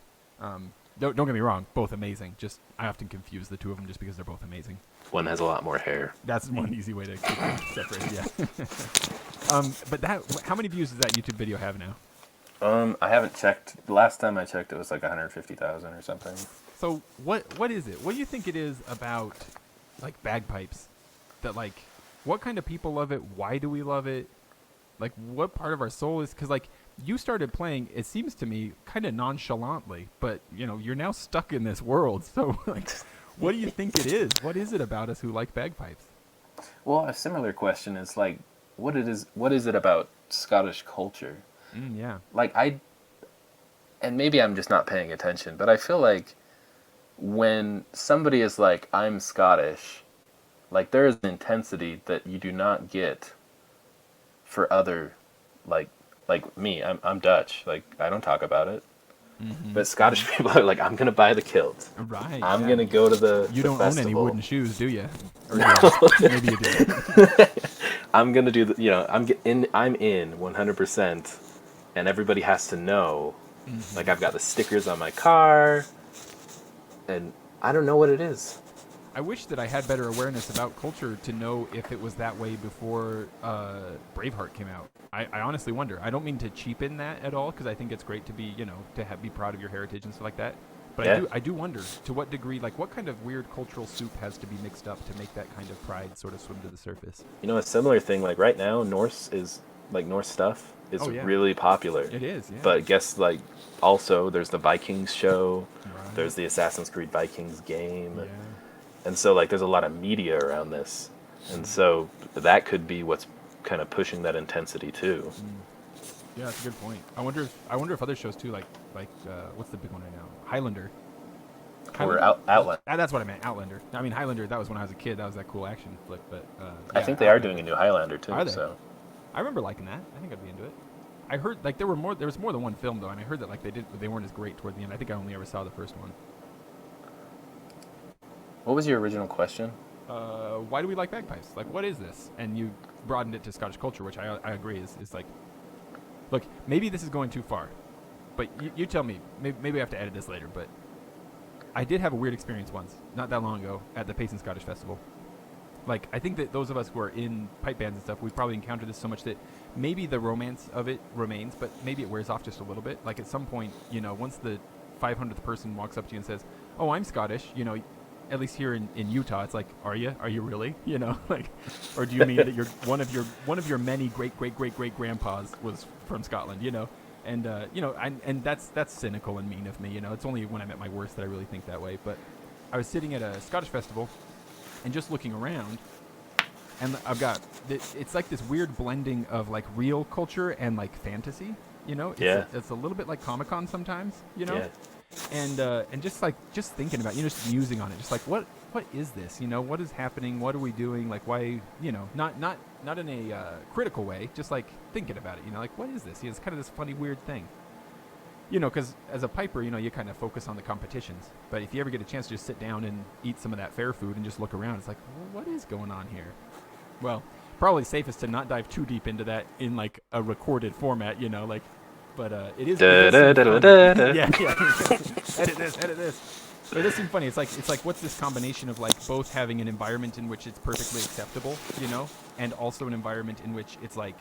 Speaker 2: Don't get me wrong, both amazing. Just I often confuse the two of them just because they're both amazing.
Speaker 1: One has a lot more hair.
Speaker 2: That's one easy way to keep them separated. Yeah. But how many views does that YouTube video have now?
Speaker 1: I haven't checked. The last time I checked, it was like 150,000 or something.
Speaker 2: So what is it? What do you think it is about bagpipes that what kind of people love it? Why do we love it? What part of our soul is? Because you started playing, it seems to me, kind of nonchalantly, but you're now stuck in this world. So what do you think it is? What is it about us who like bagpipes?
Speaker 1: Well, a similar question is what is it about Scottish culture?
Speaker 2: Yeah.
Speaker 1: And maybe I'm just not paying attention, but I feel like when somebody is like, I'm Scottish, there is an intensity that you do not get for other, like me. I'm Dutch. I don't talk about it. Mm-hmm. But Scottish people are like, I'm going to buy the kilt.
Speaker 2: Right.
Speaker 1: I'm going to go to the
Speaker 2: You don't
Speaker 1: festival.
Speaker 2: own any wooden shoes, do you? Or
Speaker 1: No.
Speaker 2: Maybe you do.
Speaker 1: I'm going to do I'm in 100%. And everybody has to know, I've got the stickers on my car, and I don't know what it is.
Speaker 2: I wish that I had better awareness about culture to know if it was that way before Braveheart came out. I honestly wonder. I don't mean to cheapen that at all, because I think it's great to be, be proud of your heritage and stuff like that. But yeah. I do wonder to what degree, what kind of weird cultural soup has to be mixed up to make that kind of pride sort of swim to the surface.
Speaker 1: A similar thing, right now, Norse stuff is really popular.
Speaker 2: It is, yeah.
Speaker 1: But guess, also, there's the Vikings show,
Speaker 2: right.
Speaker 1: There's the Assassin's Creed Vikings game,
Speaker 2: yeah.
Speaker 1: And so, there's a lot of media around this, and so that could be what's kind of pushing that intensity, too.
Speaker 2: Yeah, that's a good point. I wonder if other shows, too, what's the big one right now? Highlander.
Speaker 1: Or Outlander.
Speaker 2: That's what I meant, Outlander. I mean, Highlander, that was when I was a kid. That was that cool action flick, but...
Speaker 1: I think they are doing a new Highlander, too,
Speaker 2: Are they?
Speaker 1: So...
Speaker 2: I remember liking that. I think I'd be into it. I heard there was more than one film though, and I heard that they weren't as great toward the end. I think I only ever saw the first one.
Speaker 1: What was your original question?
Speaker 2: Why do we like bagpipes? What is this? And you broadened it to Scottish culture, which I agree is look, maybe this is going too far, but you tell me. Maybe I have to edit this later, but I did have a weird experience once, not that long ago, at the Payson Scottish Festival. Like, I think that those of us who are in pipe bands and stuff, we probably encounter this so much that maybe the romance of it remains, but maybe it wears off just a little bit. Like, at some point, you know, once the 500th person walks up to you and says, "Oh, I'm Scottish," you know, at least here in Utah, it's like, "Are you? Are you really?" You know, like, or do you mean that you're one of your many great grandpas was from Scotland? You know, and you know, and that's cynical and mean of me. You know, it's only when I'm at my worst that I really think that way. But I was sitting at a Scottish festival and just looking around, and I've got it's like this weird blending of like real culture and like fantasy. You know, it's a little bit like Comic-Con sometimes. You know, and just thinking about, you know, just musing on it, just like what is this? You know, what is happening? What are we doing? Like, why? You know, not in a critical way, just like thinking about it. You know, like, what is this? You know, it's kind of this funny weird thing. You know, because as a piper, you know, you kind of focus on the competitions. But if you ever get a chance to just sit down and eat some of that fair food and just look around, it's like, well, what is going on here? Well, probably safest to not dive too deep into that in like a recorded format, you know, like, but it is. Yeah. Edit this. But it does seem funny. It's like what's this combination of like both having an environment in which it's perfectly acceptable, you know, and also an environment in which it's like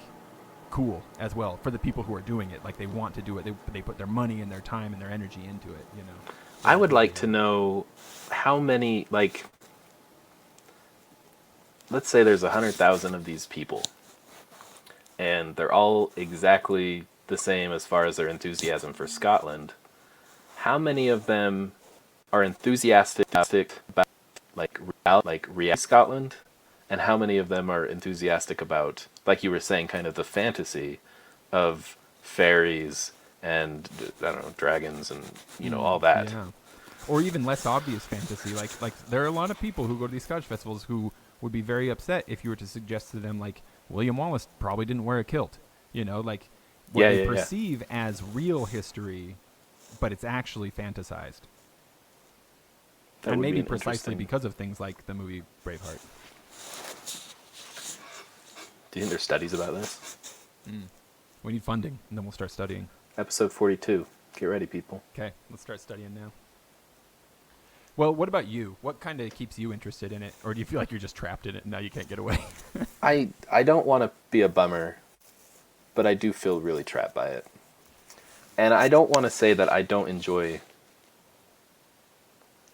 Speaker 2: cool as well for the people who are doing it. Like, they want to do it. They put their money and their time and their energy into it, you know.
Speaker 1: I would like to know how many, like, let's say there's 100,000 of these people, and they're all exactly the same as far as their enthusiasm for Scotland. How many of them are enthusiastic about like reality Scotland, and how many of them are enthusiastic about, like you were saying, kind of the fantasy of fairies and, I don't know, dragons and, you know, all that.
Speaker 2: Yeah. Or even less obvious fantasy. Like there are a lot of people who go to these Scottish festivals who would be very upset if you were to suggest to them, like, William Wallace probably didn't wear a kilt. You know, like, what they perceive as real history, but it's actually fantasized.
Speaker 1: That
Speaker 2: and
Speaker 1: would
Speaker 2: maybe
Speaker 1: be
Speaker 2: precisely because of things like the movie Braveheart.
Speaker 1: Do you think there's studies about this?
Speaker 2: We need funding, and then we'll start studying.
Speaker 1: Episode 42. Get ready, people.
Speaker 2: Okay, let's start studying now. Well, what about you? What kind of keeps you interested in it? Or do you feel like you're just trapped in it and now you can't get away?
Speaker 1: I don't want to be a bummer, but I do feel really trapped by it. And I don't want to say that I don't enjoy...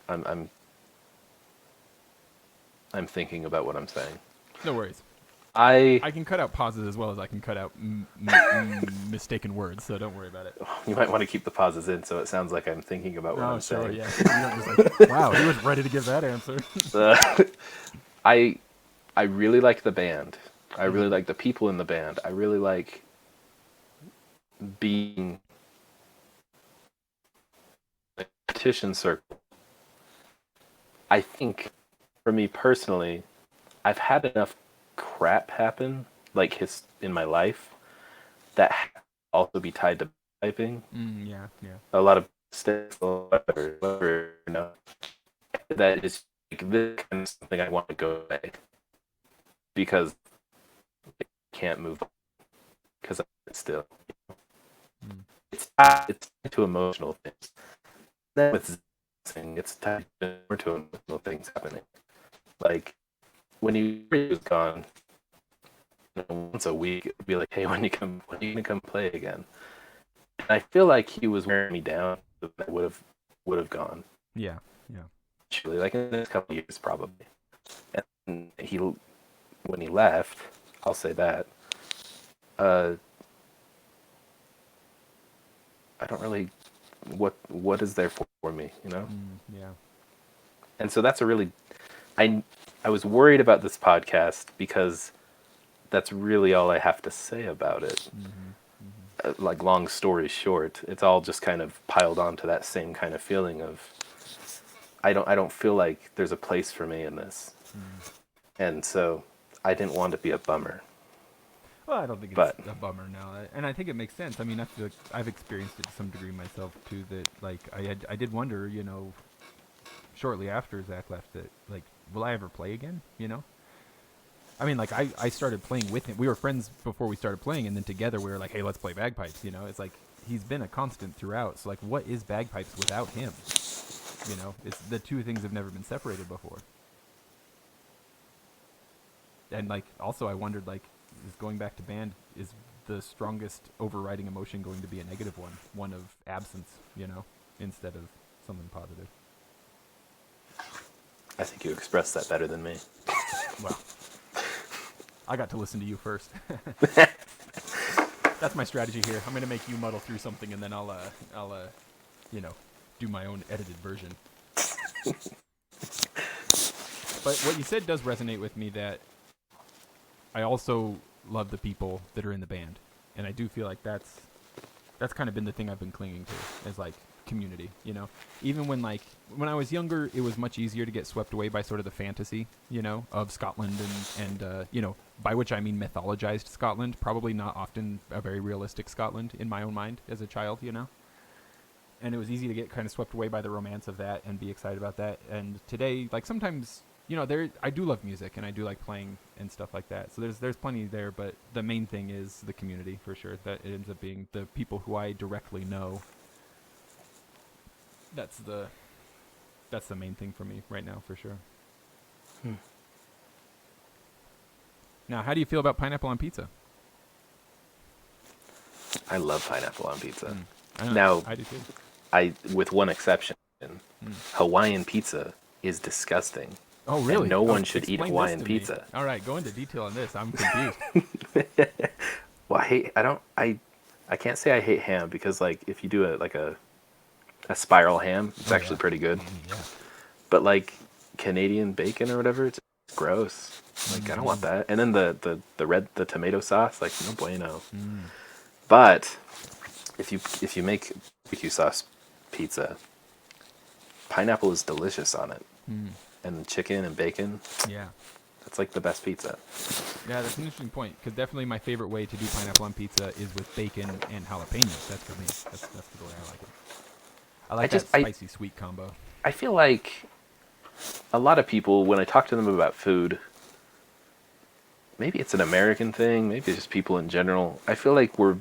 Speaker 1: I'm thinking about what I'm saying.
Speaker 2: No worries.
Speaker 1: I
Speaker 2: can cut out pauses as well as I can cut out mistaken words, so don't worry about it.
Speaker 1: You might want to keep the pauses in so it sounds like I'm thinking about what I'm saying.
Speaker 2: Yeah. You're just like, wow, he was ready to give that answer.
Speaker 1: I really like the band. I really like the people in the band. I really like being a competition circle. I think, for me personally, I've had enough crap happen, like in my life, that also be tied to piping.
Speaker 2: Yeah.
Speaker 1: A lot of mistakes, whatever, you know, that is like this kind of something I want to go away because I can't move on because I'm still. You know, it's tied to emotional things. Then with singing, it's tied more to emotional things happening. Like, when he was gone, you know, once a week, it would be like, hey, when are you gonna come play again? And I feel like he was wearing me down, so I would have gone.
Speaker 2: Yeah.
Speaker 1: Actually, like in the next couple of years, probably. And when he left, I'll say that. I don't really. What is there for me, you know?
Speaker 2: Yeah.
Speaker 1: And so that's a really. I was worried about this podcast because that's really all I have to say about it. Like, long story short, it's all just kind of piled onto that same kind of feeling of I don't feel like there's a place for me in this. And so I didn't want to be a bummer.
Speaker 2: Well, I don't think it's a bummer now, and I think it makes sense. I mean, I feel like I've experienced it to some degree myself too. That, like, I did wonder, you know, shortly after Zach left, that, like, will I ever play again? You know, I mean, like, I started playing with him. We were friends before we started playing, and then together we were like, hey, let's play bagpipes. You know, it's like he's been a constant throughout. So, like, what is bagpipes without him? You know, it's the two things have never been separated before. and like also I wondered like, is going back to band, is the strongest overriding emotion going to be a negative one of absence, instead of something positive?
Speaker 1: I think you expressed that better than me.
Speaker 2: Well, I got to listen to you first. That's my strategy here. I'm gonna make you muddle through something, and then I'll do my own edited version. But what you said does resonate with me, that I also love the people that are in the band, and I do feel like that's kind of been the thing I've been clinging to, is like community. Even when I was younger, it was much easier to get swept away by sort of the fantasy, of Scotland and by which I mean mythologized Scotland, probably not often a very realistic Scotland in my own mind as a child, and it was easy to get kind of swept away by the romance of that and be excited about that. And today, like sometimes, I do love music and I do like playing and stuff like that. So there's plenty there, but the main thing is the community, for sure. That it ends up being the people who I directly know. That's the main thing for me right now, for sure. Now, how do you feel about pineapple on pizza?
Speaker 1: I love pineapple on pizza.
Speaker 2: Now, I do too.
Speaker 1: With one exception, Hawaiian pizza is disgusting.
Speaker 2: Oh, really?
Speaker 1: And no one should eat Hawaiian pizza.
Speaker 2: All right, go into detail on this. I'm confused.
Speaker 1: Well, I can't say I hate ham, because like if you do a spiral ham, it's actually pretty good.
Speaker 2: Yeah.
Speaker 1: But like Canadian bacon or whatever, it's gross. Like I don't want that. And then the tomato sauce, like no bueno. But if you make barbecue sauce pizza, pineapple is delicious on it. And chicken and bacon. Yeah. That's like the best pizza.
Speaker 2: Yeah, that's an interesting point, because definitely my favorite way to do pineapple on pizza is with bacon and jalapenos. That's for me. That's the way I like it. I like that spicy sweet combo.
Speaker 1: I feel like a lot of people, when I talk to them about food, maybe it's an American thing, maybe it's just people in general, I feel like we're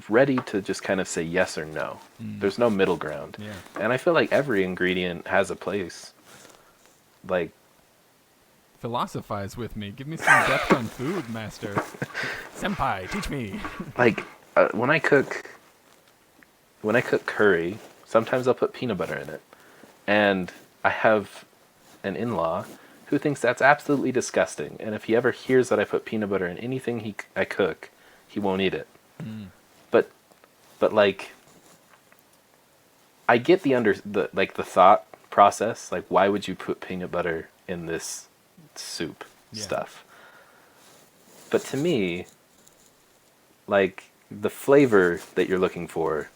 Speaker 1: ready to just kind of say yes or no. There's no middle ground. Yeah. And I feel like every ingredient has a place. Like,
Speaker 2: philosophize with me. Give me some depth on food, master. Senpai, teach me.
Speaker 1: Like, when I cook curry, sometimes I'll put peanut butter in it. And I have an in-law who thinks that's absolutely disgusting. And if he ever hears that I put peanut butter in anything I cook, he won't eat it. But like, I get the thought process. Like, why would you put peanut butter in this soup stuff? But to me, like, the flavor that you're looking for,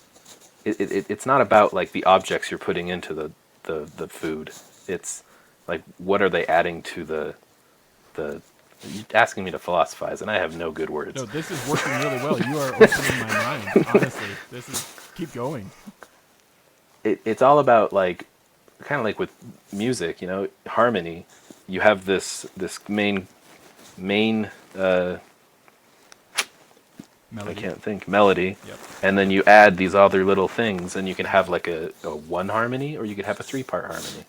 Speaker 1: it's not about like the objects you're putting into the food. It's like, what are they adding to the you're asking me to philosophize, and I have no good words.
Speaker 2: No, this is working really well. You are opening my mind, honestly. Keep going.
Speaker 1: It's all about, like, kind of like with music, harmony. You have this main melody. I can't think, melody. Yep. And then you add these other little things, and you can have like a one harmony, or you could have a 3-part harmony.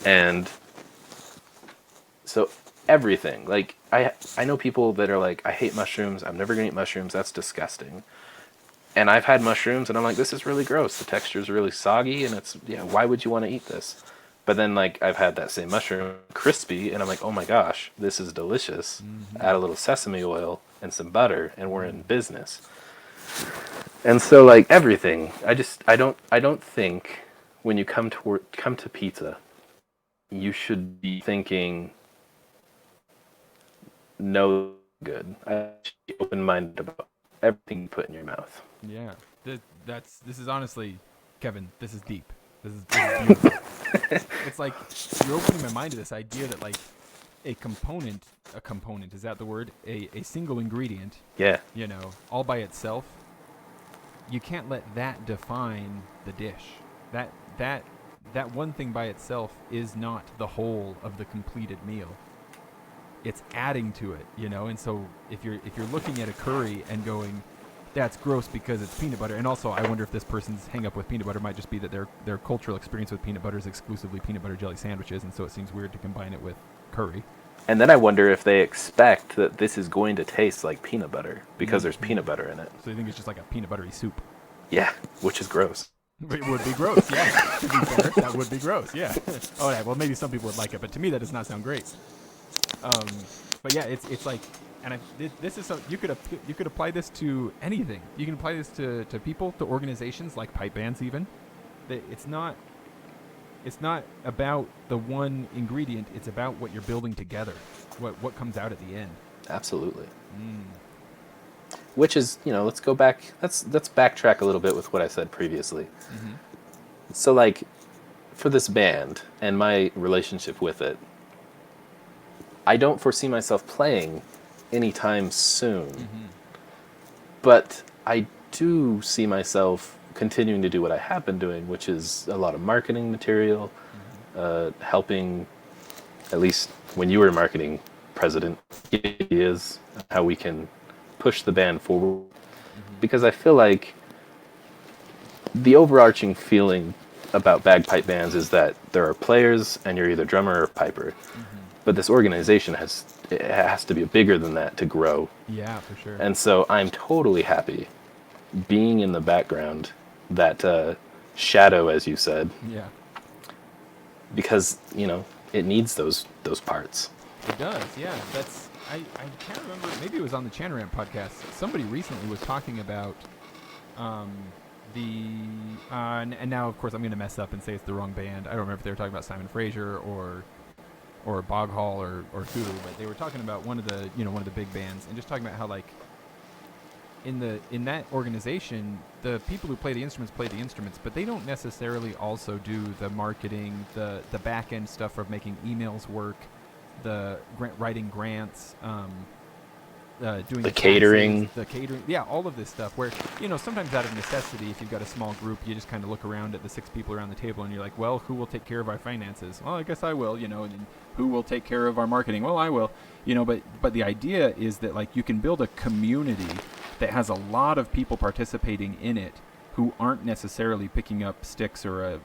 Speaker 1: And so everything, like, I know people that are like, I hate mushrooms, I'm never gonna eat mushrooms, that's disgusting. And I've had mushrooms, and I'm like, this is really gross. The texture is really soggy, and why would you want to eat this? But then, like, I've had that same mushroom crispy, and I'm like, oh my gosh, this is delicious. Add a little sesame oil and some butter, and we're in business. And so, like, everything, I don't think when you come to pizza, you should be thinking no good. I should be open-minded about everything you put in your mouth.
Speaker 2: Yeah, this is honestly, Kevin, this is deep. This is beautiful. It's like you're opening my mind to this idea that, like, a component, is that the word? A single ingredient. Yeah. All by itself, you can't let that define the dish. That one thing by itself is not the whole of the completed meal. It's adding to it, And so if you're looking at a curry and going, that's gross because it's peanut butter, and also I wonder if this person's hang up with peanut butter might just be that their cultural experience with peanut butter is exclusively peanut butter jelly sandwiches, and so it seems weird to combine it with curry.
Speaker 1: And then I wonder if they expect that this is going to taste like peanut butter because there's peanut butter in it.
Speaker 2: So you think it's just like a peanut buttery soup?
Speaker 1: Yeah, which is gross.
Speaker 2: It would be gross, yeah. To be fair, that would be gross, yeah. Oh, yeah. Well, maybe some people would like it, but to me, that does not sound great. But yeah, it's like, and this is so you could apply this to anything. You can apply this to people, to organizations like pipe bands, even. It's not about the one ingredient. It's about what you're building together. What comes out at the end.
Speaker 1: Absolutely. Which is, let's go back. Let's backtrack a little bit with what I said previously.
Speaker 2: Mm-hmm.
Speaker 1: So, like, for this band and my relationship with it, I don't foresee myself playing anytime soon.
Speaker 2: Mm-hmm.
Speaker 1: But I do see myself continuing to do what I have been doing, which is a lot of marketing material, helping, at least when you were marketing president, ideas, how we can push the band forward. Because I feel like the overarching feeling about bagpipe bands is that there are players and you're either drummer or piper. But this organization has to be bigger than that to grow.
Speaker 2: Yeah, for sure.
Speaker 1: And so I'm totally happy being in the background, that shadow, as you said.
Speaker 2: Yeah.
Speaker 1: Because, it needs those parts.
Speaker 2: It does, yeah. I can't remember. Maybe it was on the Chanaram podcast. Somebody recently was talking about and now, of course, I'm going to mess up and say it's the wrong band. I don't remember if they were talking about Simon Fraser or Bog Hall or who, but they were talking about one of the big bands and just talking about how, like, in that organization, the people who play the instruments, but they don't necessarily also do the marketing, the back end stuff of making emails work, the writing grants, doing
Speaker 1: the catering,
Speaker 2: yeah, all of this stuff. Where sometimes out of necessity, if you've got a small group, you just kind of look around at the 6 people around the table, and you're like, well, who will take care of our finances? Well, I guess I will, and who will take care of our marketing? Well, I will, But the idea is that, like, you can build a community that has a lot of people participating in it who aren't necessarily picking up sticks or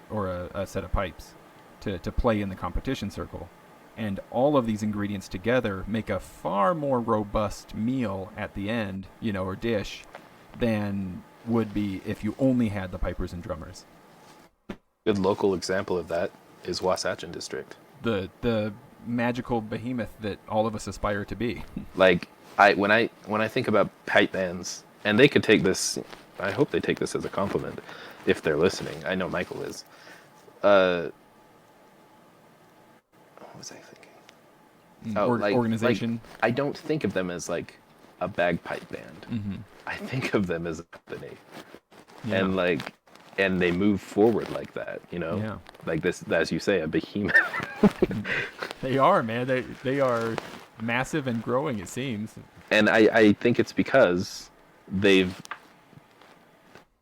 Speaker 2: a set of pipes to play in the competition circle. And all of these ingredients together make a far more robust meal at the end, or dish, than would be if you only had the pipers and drummers.
Speaker 1: Good local example of that is Wasatch District.
Speaker 2: The magical behemoth that all of us aspire to be.
Speaker 1: Like, when I think about pipe bands, and they could take this, I hope they take this as a compliment if they're listening. I know Michael is. What was I thinking?
Speaker 2: Organization.
Speaker 1: I don't think of them as like a bagpipe band.
Speaker 2: Mm-hmm.
Speaker 1: I think of them as a company.
Speaker 2: Yeah.
Speaker 1: And they move forward like that,
Speaker 2: Yeah.
Speaker 1: Like this, as you say, a behemoth.
Speaker 2: They are, man. They are massive and growing, it seems.
Speaker 1: And I think it's because I'm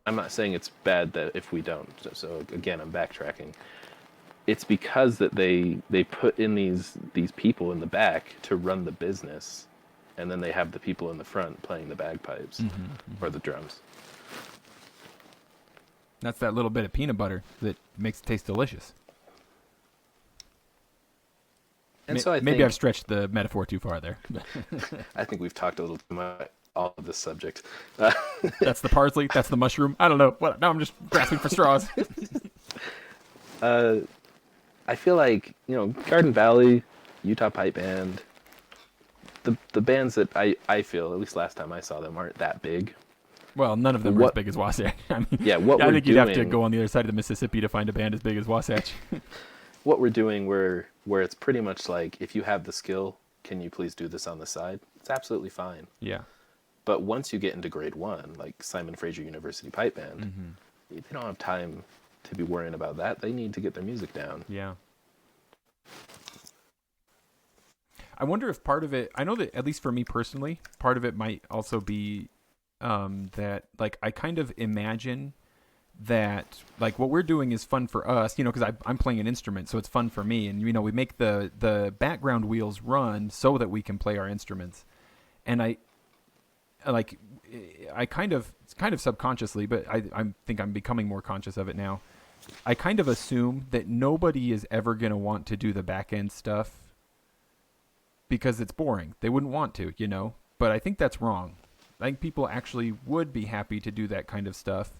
Speaker 1: not saying it's bad that if we don't. So again, I'm backtracking. It's because that they put in these people in the back to run the business, and then they have the people in the front playing the bagpipes or the drums.
Speaker 2: That's that little bit of peanut butter that makes it taste delicious.
Speaker 1: And so
Speaker 2: maybe I've stretched the metaphor too far there.
Speaker 1: I think we've talked a little too much all of this subject.
Speaker 2: That's the parsley. That's the mushroom. I don't know. What? Now I'm just grasping for straws.
Speaker 1: I feel like, Garden Valley, Utah Pipe Band, the bands that I feel, at least last time I saw them, aren't that big.
Speaker 2: Well, none of them are as big as Wasatch. I mean,
Speaker 1: yeah,
Speaker 2: I think you'd have to go on the other side of the Mississippi to find a band as big as Wasatch.
Speaker 1: What we're doing where it's pretty much like, if you have the skill, can you please do this on the side? It's absolutely fine.
Speaker 2: Yeah.
Speaker 1: But once you get into grade 1, like Simon Fraser University Pipe Band, they don't have time to be worrying about that. They need to get their music down.
Speaker 2: Yeah. I wonder if part of it, I know that at least for me personally, part of it might also be that, like, I kind of imagine that, like, what we're doing is fun for us, because I'm playing an instrument, so it's fun for me. And, we make the background wheels run so that we can play our instruments. And it's kind of subconsciously, but I think I'm becoming more conscious of it now. I kind of assume that nobody is ever going to want to do the back end stuff because it's boring. They wouldn't want to, you know? But I think that's wrong. I think people actually would be happy to do that kind of stuff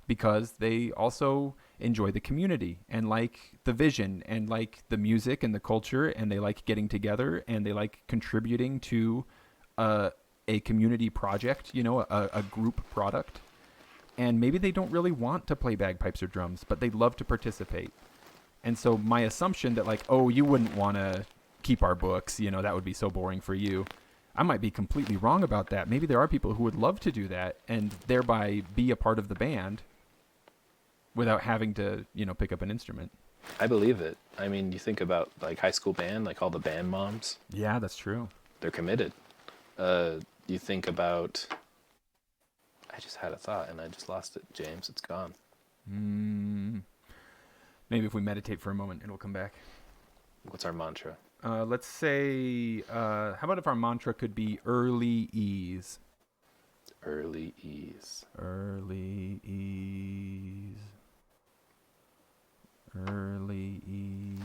Speaker 2: because they also enjoy the community and like the vision and like the music and the culture, and they like getting together and they like contributing to a community project, you know, a group product. And maybe they don't really want to play bagpipes or drums, but they love to participate. And so my assumption that like, oh, you wouldn't want to keep our books, you know, that would be so boring for you. I might be completely wrong about that. Maybe there are people who would love to do that and thereby be a part of the band without having to, you know, pick up an instrument.
Speaker 1: I believe it. I mean, you think about like high school band, like all the band moms.
Speaker 2: Yeah, that's true.
Speaker 1: They're committed. You think about. I just had a thought and I just lost it, James. It's gone.
Speaker 2: Maybe if we meditate for a moment, it'll come back.
Speaker 1: What's our mantra?
Speaker 2: Let's say, how about if our mantra could be early ease?
Speaker 1: Early ease.
Speaker 2: Early ease. Early ease.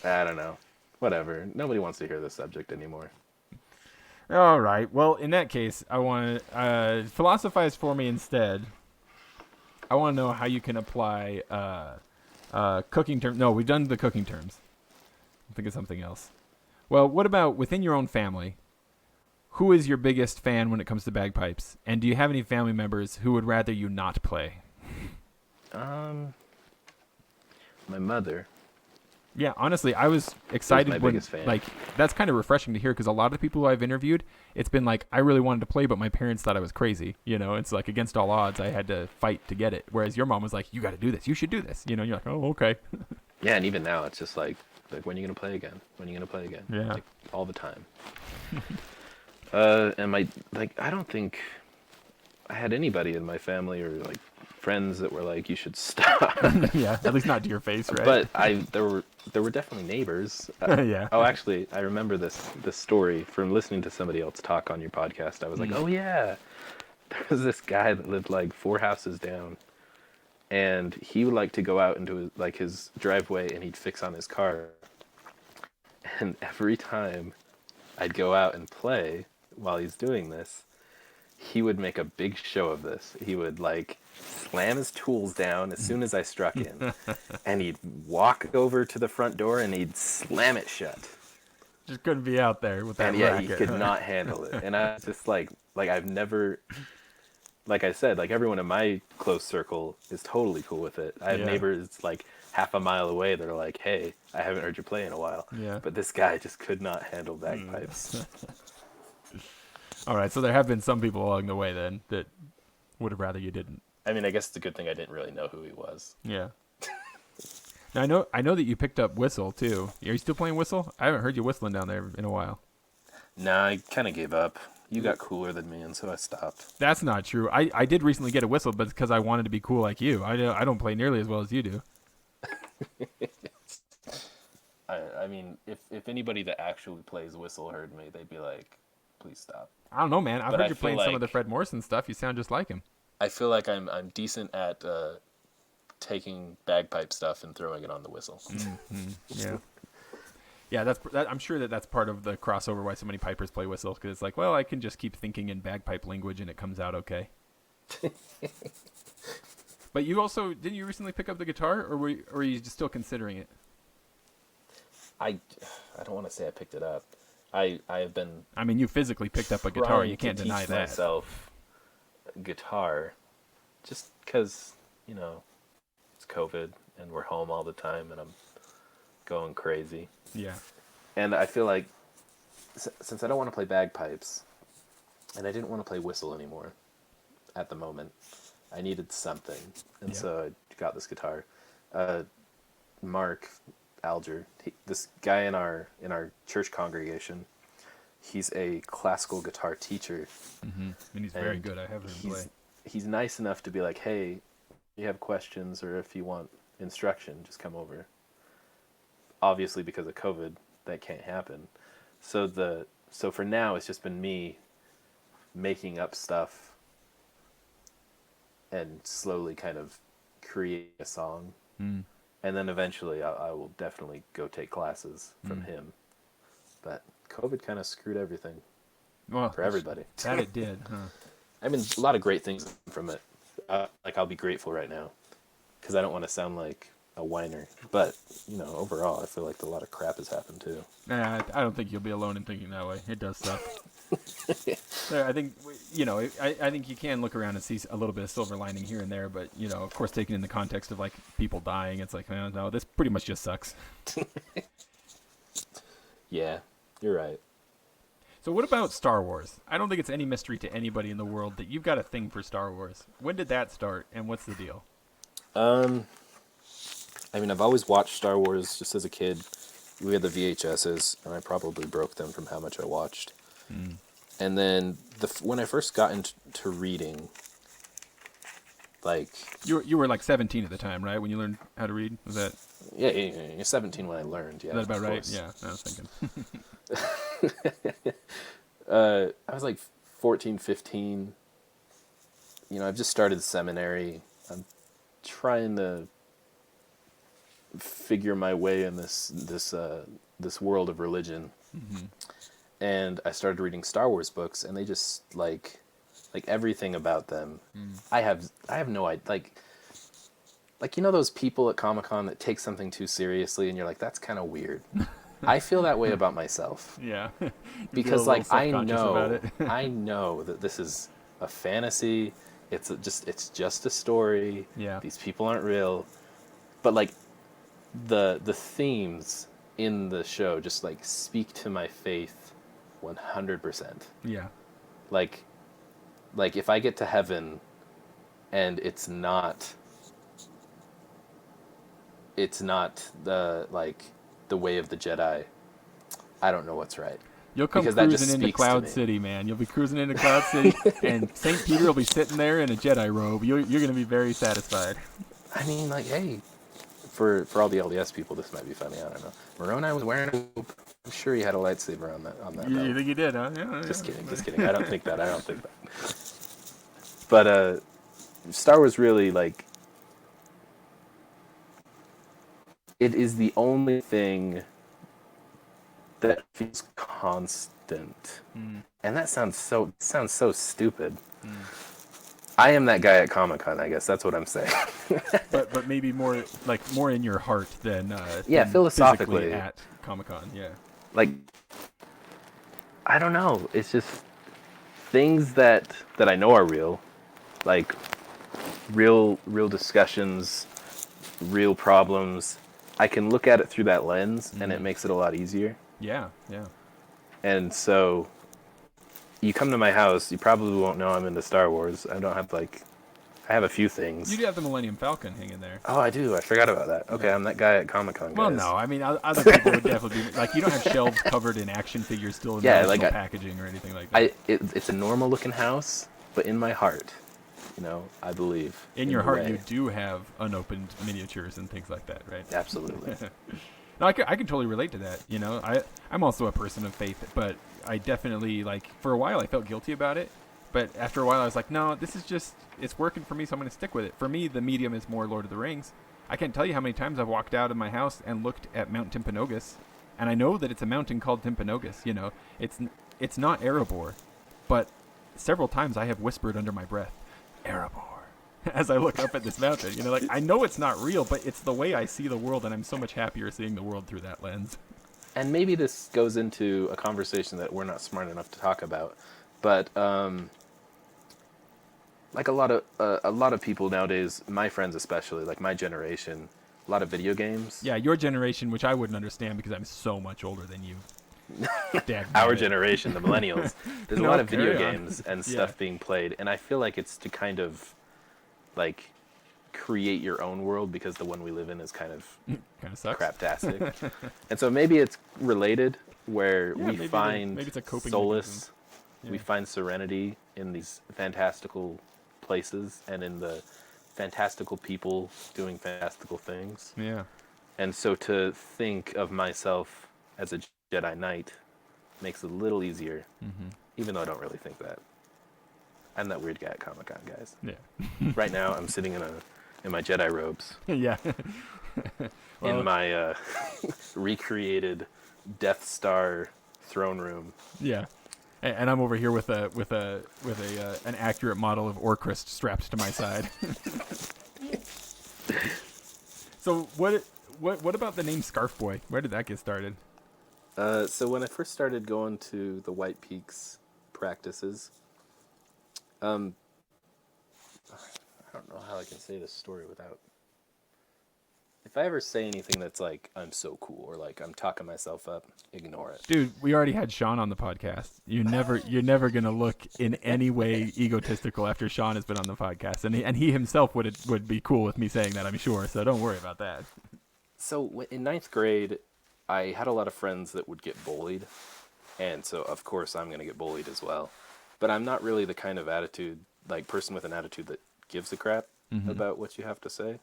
Speaker 1: I don't know. Whatever. Nobody wants to hear this subject anymore.
Speaker 2: All right. Well, in that case, I want to philosophize for me instead. I want to know how you can apply cooking terms. No, we've done the cooking terms. I'm thinking of something else. Well, what about within your own family? Who is your biggest fan when it comes to bagpipes? And do you have any family members who would rather you not play?
Speaker 1: My mother.
Speaker 2: Yeah, honestly, I was excited
Speaker 1: my
Speaker 2: when,
Speaker 1: biggest fan.
Speaker 2: like, that's kind of refreshing to hear because a lot of the people who I've interviewed, it's been like, I really wanted to play, but my parents thought I was crazy. You know, it's like against all odds, I had to fight to get it. Whereas your mom was like, you got to do this. You should do this. You know, and you're like, oh, okay.
Speaker 1: Yeah, and even now, it's just like when are you going to play again? When are you going to play again?
Speaker 2: Yeah.
Speaker 1: Like, all the time. And I don't think I had anybody in my family or like friends that were like, you should stop.
Speaker 2: Yeah, at least not to your face, right?
Speaker 1: But there were definitely neighbors.
Speaker 2: Yeah.
Speaker 1: Oh, actually, I remember this story from listening to somebody else talk on your podcast. I was like, oh yeah, there was this guy that lived like 4 houses down, and he would like to go out into his driveway and he'd fix on his car. And every time I'd go out and play while he's doing this, he would make a big show of this. He would like slam his tools down as soon as I struck in, and he'd walk over to the front door and he'd slam it shut.
Speaker 2: Just couldn't be out there with that
Speaker 1: And yeah,
Speaker 2: racket.
Speaker 1: he could not handle it. And I was just like I've never, like I said, like everyone in my close circle is totally cool with it. I have neighbors like half a mile away that are like, hey, I haven't heard you play in a while.
Speaker 2: Yeah.
Speaker 1: But this guy just could not handle bagpipes.
Speaker 2: All right, so there have been some people along the way then that would have rather you didn't.
Speaker 1: I mean, I guess it's a good thing I didn't really know who he was.
Speaker 2: Yeah. Now, I know that you picked up whistle too. Are you still playing whistle? I haven't heard you whistling down there in a while.
Speaker 1: Nah, I kind of gave up. You got cooler than me, and so I stopped.
Speaker 2: That's not true. I did recently get a whistle, but it's because I wanted to be cool like you. I don't play nearly as well as you do.
Speaker 1: I mean, if anybody that actually plays whistle heard me, they'd be like, please stop.
Speaker 2: I don't know, man. I've
Speaker 1: But
Speaker 2: heard
Speaker 1: I
Speaker 2: you
Speaker 1: feel
Speaker 2: playing some of
Speaker 1: like-
Speaker 2: the Fred Morrison stuff. You sound just like him.
Speaker 1: I feel like I'm decent at taking bagpipe stuff and throwing it on the whistle.
Speaker 2: Yeah. Yeah, I'm sure that's part of the crossover why so many pipers play whistle, because it's like, well, I can just keep thinking in bagpipe language and it comes out okay. But you also, didn't you recently pick up the guitar, or were you just still considering it?
Speaker 1: I don't want to say I picked it up. I have been.
Speaker 2: I mean, you physically picked up a guitar.
Speaker 1: trying
Speaker 2: You can't
Speaker 1: to
Speaker 2: deny
Speaker 1: teach
Speaker 2: that.
Speaker 1: myself guitar, just because it's COVID and we're home all the time and I'm going crazy.
Speaker 2: Yeah.
Speaker 1: And I feel like since I don't want to play bagpipes, and I didn't want to play whistle anymore at the moment, I needed something, and so I got this guitar. Mark Alger, this guy in our church congregation, he's a classical guitar teacher.
Speaker 2: Mm-hmm. And he's very good. I have heard him play.
Speaker 1: He's nice enough to be like, hey, if you have questions or if you want instruction, just come over. Obviously, because of COVID, that can't happen. So for now, it's just been me making up stuff and slowly kind of create a song.
Speaker 2: Mm.
Speaker 1: And then eventually I will definitely go take classes from him. But COVID kind of screwed everything
Speaker 2: Well,
Speaker 1: for everybody.
Speaker 2: that it did, huh?
Speaker 1: I mean, a lot of great things from it. Like, I'll be grateful right now because I don't want to sound like a whiner. But, you know, overall, I feel like a lot of crap has happened too.
Speaker 2: Nah, I don't think you'll be alone in thinking that way. It does suck. I think, you know, I think you can look around and see a little bit of silver lining here and there, but, you know, of course, taken in the context of, like, people dying, it's like, no, this pretty much just sucks.
Speaker 1: Yeah, you're right.
Speaker 2: So what about Star Wars? I don't think it's any mystery to anybody in the world that you've got a thing for Star Wars. When did that start, and what's the deal?
Speaker 1: I mean, I've always watched Star Wars just as a kid. We had the VHSs, and I probably broke them from how much I watched.
Speaker 2: Mm.
Speaker 1: And then when I first got into reading, like...
Speaker 2: You were like 17 at the time, right, when you learned how to read? Was that...
Speaker 1: Yeah, you're 17 when I learned, yeah.
Speaker 2: Is that about right?
Speaker 1: Course.
Speaker 2: Yeah, I was thinking.
Speaker 1: I was like 14, 15. You know, I've just started seminary. I'm trying to figure my way in this world of religion.
Speaker 2: Mm-hmm.
Speaker 1: And I started reading Star Wars books, and they just like everything about them. I have no idea. Like, you know those people at Comic-Con that take something too seriously, and you're like, that's kind of weird. I feel that way about myself.
Speaker 2: Yeah.
Speaker 1: Because like I
Speaker 2: about it.
Speaker 1: I know that this is a fantasy. It's just a story.
Speaker 2: Yeah.
Speaker 1: These people aren't real. But like the themes in the show just like speak to my faith 100%.
Speaker 2: Yeah.
Speaker 1: Like if I get to heaven and it's not the way of the Jedi, I don't know what's right.
Speaker 2: You'll come
Speaker 1: Because that just
Speaker 2: cruising into
Speaker 1: speaks to
Speaker 2: Cloud
Speaker 1: me.
Speaker 2: City, man. You'll be cruising into Cloud City, and St. Peter will be sitting there in a Jedi robe. You're going to be very satisfied.
Speaker 1: I mean, like, hey, for all the LDS people, this might be funny. I don't know. Moroni was wearing a robe. I'm sure he had a lightsaber on that.
Speaker 2: You think you did, huh? Yeah,
Speaker 1: Just kidding. I don't think that. But Star Wars really, like, it is the only thing that feels constant. And that sounds so stupid. I am that guy at Comic-Con, I guess. That's what I'm saying.
Speaker 2: but maybe more in your heart than
Speaker 1: Yeah,
Speaker 2: than
Speaker 1: philosophically.
Speaker 2: physically at Comic-Con. Yeah.
Speaker 1: Like, I don't know. It's just things that I know are real, like real discussions, real problems. I can look at it through that lens, and it makes it a lot easier.
Speaker 2: Yeah, yeah.
Speaker 1: And so, you come to my house, you probably won't know I'm into Star Wars. I have a few things.
Speaker 2: You do have the Millennium Falcon hanging there.
Speaker 1: Oh, I do. I forgot about that. Okay,
Speaker 2: Yeah.
Speaker 1: I'm that guy at Comic-Con, guys.
Speaker 2: Well, no, I mean, other people would definitely be like, you don't have shelves covered in action figures still in the original packaging or anything like that.
Speaker 1: It's a normal looking house, but in my heart, you know, I believe.
Speaker 2: In your heart,
Speaker 1: way.
Speaker 2: you do have unopened miniatures and things like that, right?
Speaker 1: Absolutely.
Speaker 2: No, I can totally relate to that. You know, I'm also a person of faith, but I definitely, like, for a while I felt guilty about it. But after a while I was like, no, this is just, it's working for me, so I'm going to stick with it. For me, the medium is more Lord of the Rings. I can't tell you how many times I've walked out of my house and looked at Mount Timpanogos, and I know that it's a mountain called Timpanogos. You know, it's not Erebor, but several times I have whispered under my breath, Erebor, as I look up at this mountain. You know, like, I know it's not real, but it's the way I see the world, and I'm so much happier seeing the world through that lens.
Speaker 1: And maybe this goes into a conversation that we're not smart enough to talk about, but like a lot of people nowadays, my friends especially, like my generation, a lot of video games.
Speaker 2: Yeah, your generation, which I wouldn't understand because I'm so much older than you.
Speaker 1: Our generation, the millennials. There's a lot of video
Speaker 2: carry on.
Speaker 1: games and stuff being played, and I feel like it's to kind of like create your own world because the one we live in is kind of
Speaker 2: sucks.
Speaker 1: craptastic. And so maybe it's related where we
Speaker 2: maybe
Speaker 1: find
Speaker 2: maybe it's a coping
Speaker 1: solace,
Speaker 2: mechanism.
Speaker 1: we find serenity in these fantastical places and in the fantastical people doing fantastical things.
Speaker 2: Yeah.
Speaker 1: And so to think of myself as a Jedi Knight makes it a little easier, even though I don't really think that. I'm that weird guy at Comic-Con, guys.
Speaker 2: Yeah.
Speaker 1: Right now, I'm sitting in my Jedi robes.
Speaker 2: Yeah.
Speaker 1: In my recreated Death Star throne room.
Speaker 2: Yeah. And I'm over here with an accurate model of Orchrist strapped to my side. So what about the name Scarfboy? Where did that get started?
Speaker 1: So when I first started going to the White Peaks practices, I don't know how I can say this story without. If I ever say anything that's like I'm so cool or like I'm talking myself up, ignore it.
Speaker 2: Dude, we already had Sean on the podcast. You're never gonna look in any way egotistical after Sean has been on the podcast, and he himself would be cool with me saying that, I'm sure. So don't worry about that.
Speaker 1: So in ninth grade, I had a lot of friends that would get bullied, and so of course I'm gonna get bullied as well. But I'm not really the kind of person with an attitude that gives a crap about what you have to say.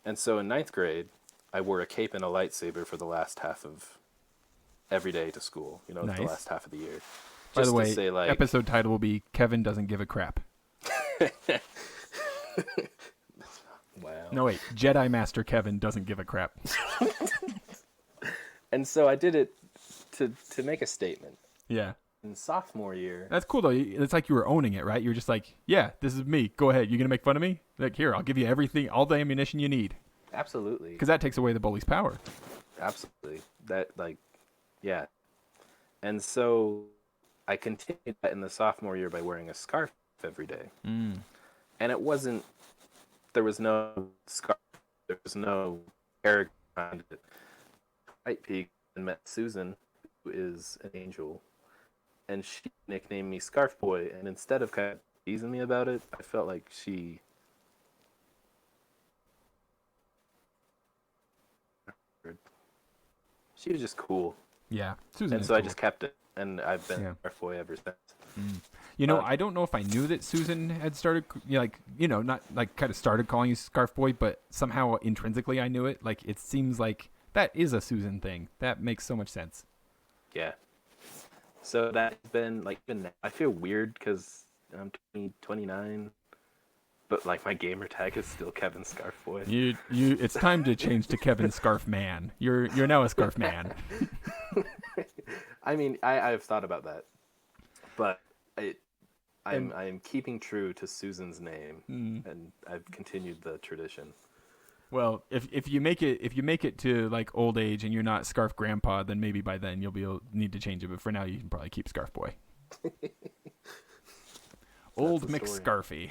Speaker 1: And so in ninth grade, I wore a cape and a lightsaber for the last half of every day to school.
Speaker 2: Nice.
Speaker 1: The last half of the year.
Speaker 2: By the way,
Speaker 1: to say,
Speaker 2: episode title will be Kevin Doesn't Give a Crap.
Speaker 1: Wow.
Speaker 2: No, wait. Jedi Master Kevin Doesn't Give a Crap.
Speaker 1: And so I did it to make a statement.
Speaker 2: Yeah.
Speaker 1: In sophomore year.
Speaker 2: That's cool, though. It's like you were owning it, right? You're just like, yeah, this is me. Go ahead. You're going to make fun of me? Like, here, I'll give you everything, all the ammunition you need.
Speaker 1: Absolutely.
Speaker 2: Because that takes away the bully's power.
Speaker 1: Absolutely. Yeah. And so I continued that in the sophomore year by wearing a scarf every day.
Speaker 2: Mm.
Speaker 1: And there was no scarf, there was no hair behind it. White Peak and met Susan, who is an angel, and she nicknamed me Scarfboy. And instead of kind of teasing me about it, I felt like she was just cool.
Speaker 2: Yeah, Susan.
Speaker 1: And so
Speaker 2: cool.
Speaker 1: I just kept it, and I've been Scarfboy ever since.
Speaker 2: Mm. I don't know if I knew that Susan had started, not like kind of started calling you Scarfboy, but somehow intrinsically I knew it. Like, it seems like that is a Susan thing. That makes so much sense.
Speaker 1: Yeah. So that's been I feel weird because I'm 29, but like my gamer tag is still Kevin Scarfboy.
Speaker 2: It's time to change to Kevin Scarfman. You're now a Scarfman.
Speaker 1: I mean, I've thought about that, but I'm keeping true to Susan's name, and I've continued the tradition.
Speaker 2: Well, if you make it to like old age and you're not Scarf Grandpa, then maybe by then you'll need to change it. But for now, you can probably keep Scarfboy. Old McScarfy.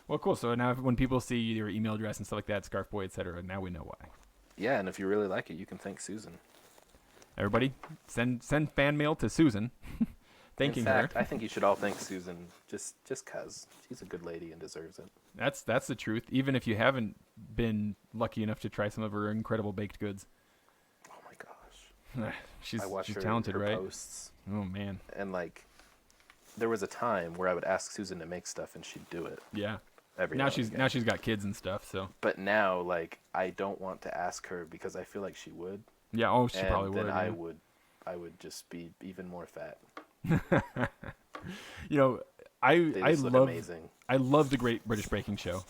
Speaker 2: Well, cool. So now when people see your email address and stuff like that, Scarfboy, etc., now we know why.
Speaker 1: Yeah, and if you really like it, you can thank Susan.
Speaker 2: Everybody, send fan mail to Susan, thanking her.
Speaker 1: In fact, I think you should all thank Susan just 'cause she's a good lady and deserves it.
Speaker 2: That's the truth. Even if you haven't been lucky enough to try some of her incredible baked goods.
Speaker 1: Oh my gosh.
Speaker 2: she's
Speaker 1: her,
Speaker 2: talented,
Speaker 1: her
Speaker 2: right?
Speaker 1: Posts,
Speaker 2: oh man.
Speaker 1: And there was a time where I would ask Susan to make stuff and she'd do it.
Speaker 2: Yeah.
Speaker 1: Now
Speaker 2: she's got kids and stuff, so.
Speaker 1: But now, I don't want to ask her because I feel like she would.
Speaker 2: Yeah, she probably would.
Speaker 1: And then
Speaker 2: yeah.
Speaker 1: I would just be even more fat.
Speaker 2: I love the Great British Baking Show.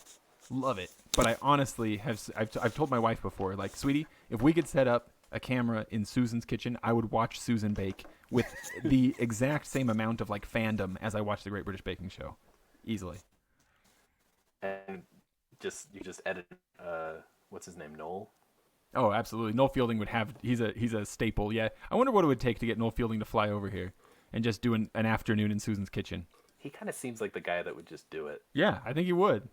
Speaker 2: Love it. But I honestly I've told my wife before, like, sweetie, if we could set up a camera in Susan's kitchen, I would watch Susan bake with the exact same amount of fandom as I watch the Great British Baking Show. Easily.
Speaker 1: And you just edit what's his name, Noel?
Speaker 2: Oh, absolutely. Noel Fielding would have he's a staple. Yeah. I wonder what it would take to get Noel Fielding to fly over here and just do an afternoon in Susan's kitchen.
Speaker 1: He kind of seems like the guy that would just do it.
Speaker 2: Yeah, I think he would.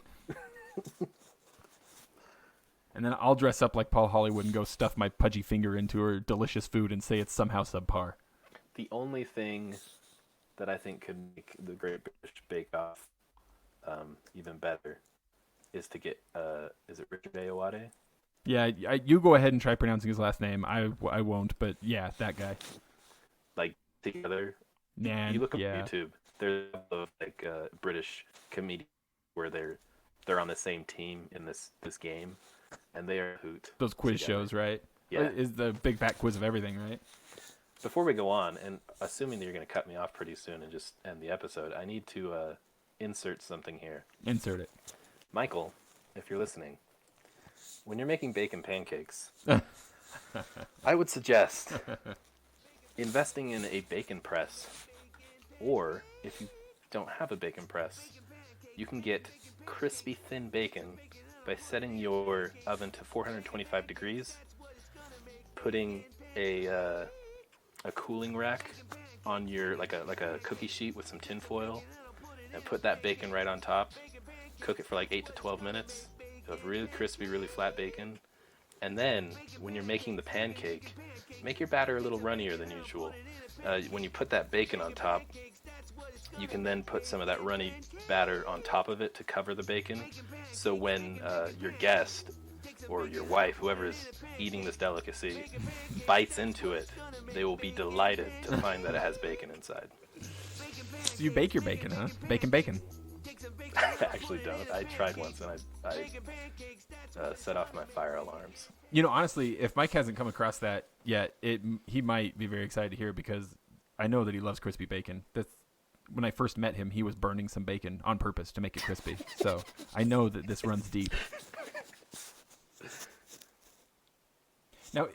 Speaker 2: And then I'll dress up like Paul Hollywood and go stuff my pudgy finger into her delicious food and say it's somehow subpar.
Speaker 1: The only thing that I think could make the Great British Bake Off even better is to get is it Richard Ayoade?
Speaker 2: Yeah, you go ahead and try pronouncing his last name. I won't, but yeah, that guy.
Speaker 1: Together.
Speaker 2: Man,
Speaker 1: you look up on YouTube. There's British comedians where they're on the same team in this game, and they are a hoot.
Speaker 2: Those quiz shows, right?
Speaker 1: Yeah.
Speaker 2: Is the big fat quiz of everything, right?
Speaker 1: before we go on, and assuming that you're going to cut me off pretty soon and just end the episode, I need to insert something here.
Speaker 2: Insert it.
Speaker 1: Michael, if you're listening, when you're making bacon pancakes, I would suggest investing in a bacon press, or if you don't have a bacon press, you can get crispy thin bacon by setting your oven to 425 degrees, putting a cooling rack on your like a cookie sheet with some tin foil, and put that bacon right on top. Cook it for like 8 to 12 minutes. You'll have really crispy, really flat bacon. And then when you're making the pancake, make your batter a little runnier than usual. When you put that bacon on top, you can then put some of that runny batter on top of it to cover the bacon. So when your guest or your wife, whoever is eating this delicacy, bites into it, they will be delighted to find that it has bacon inside.
Speaker 2: So you bake your bacon, huh? Bacon.
Speaker 1: I actually don't. I tried once and I set off my fire alarms.
Speaker 2: You know, honestly, if Mike hasn't come across that yet, he might be very excited to hear, because I know that he loves crispy bacon. When I first met him, he was burning some bacon on purpose to make it crispy. So I know that this runs deep. Now,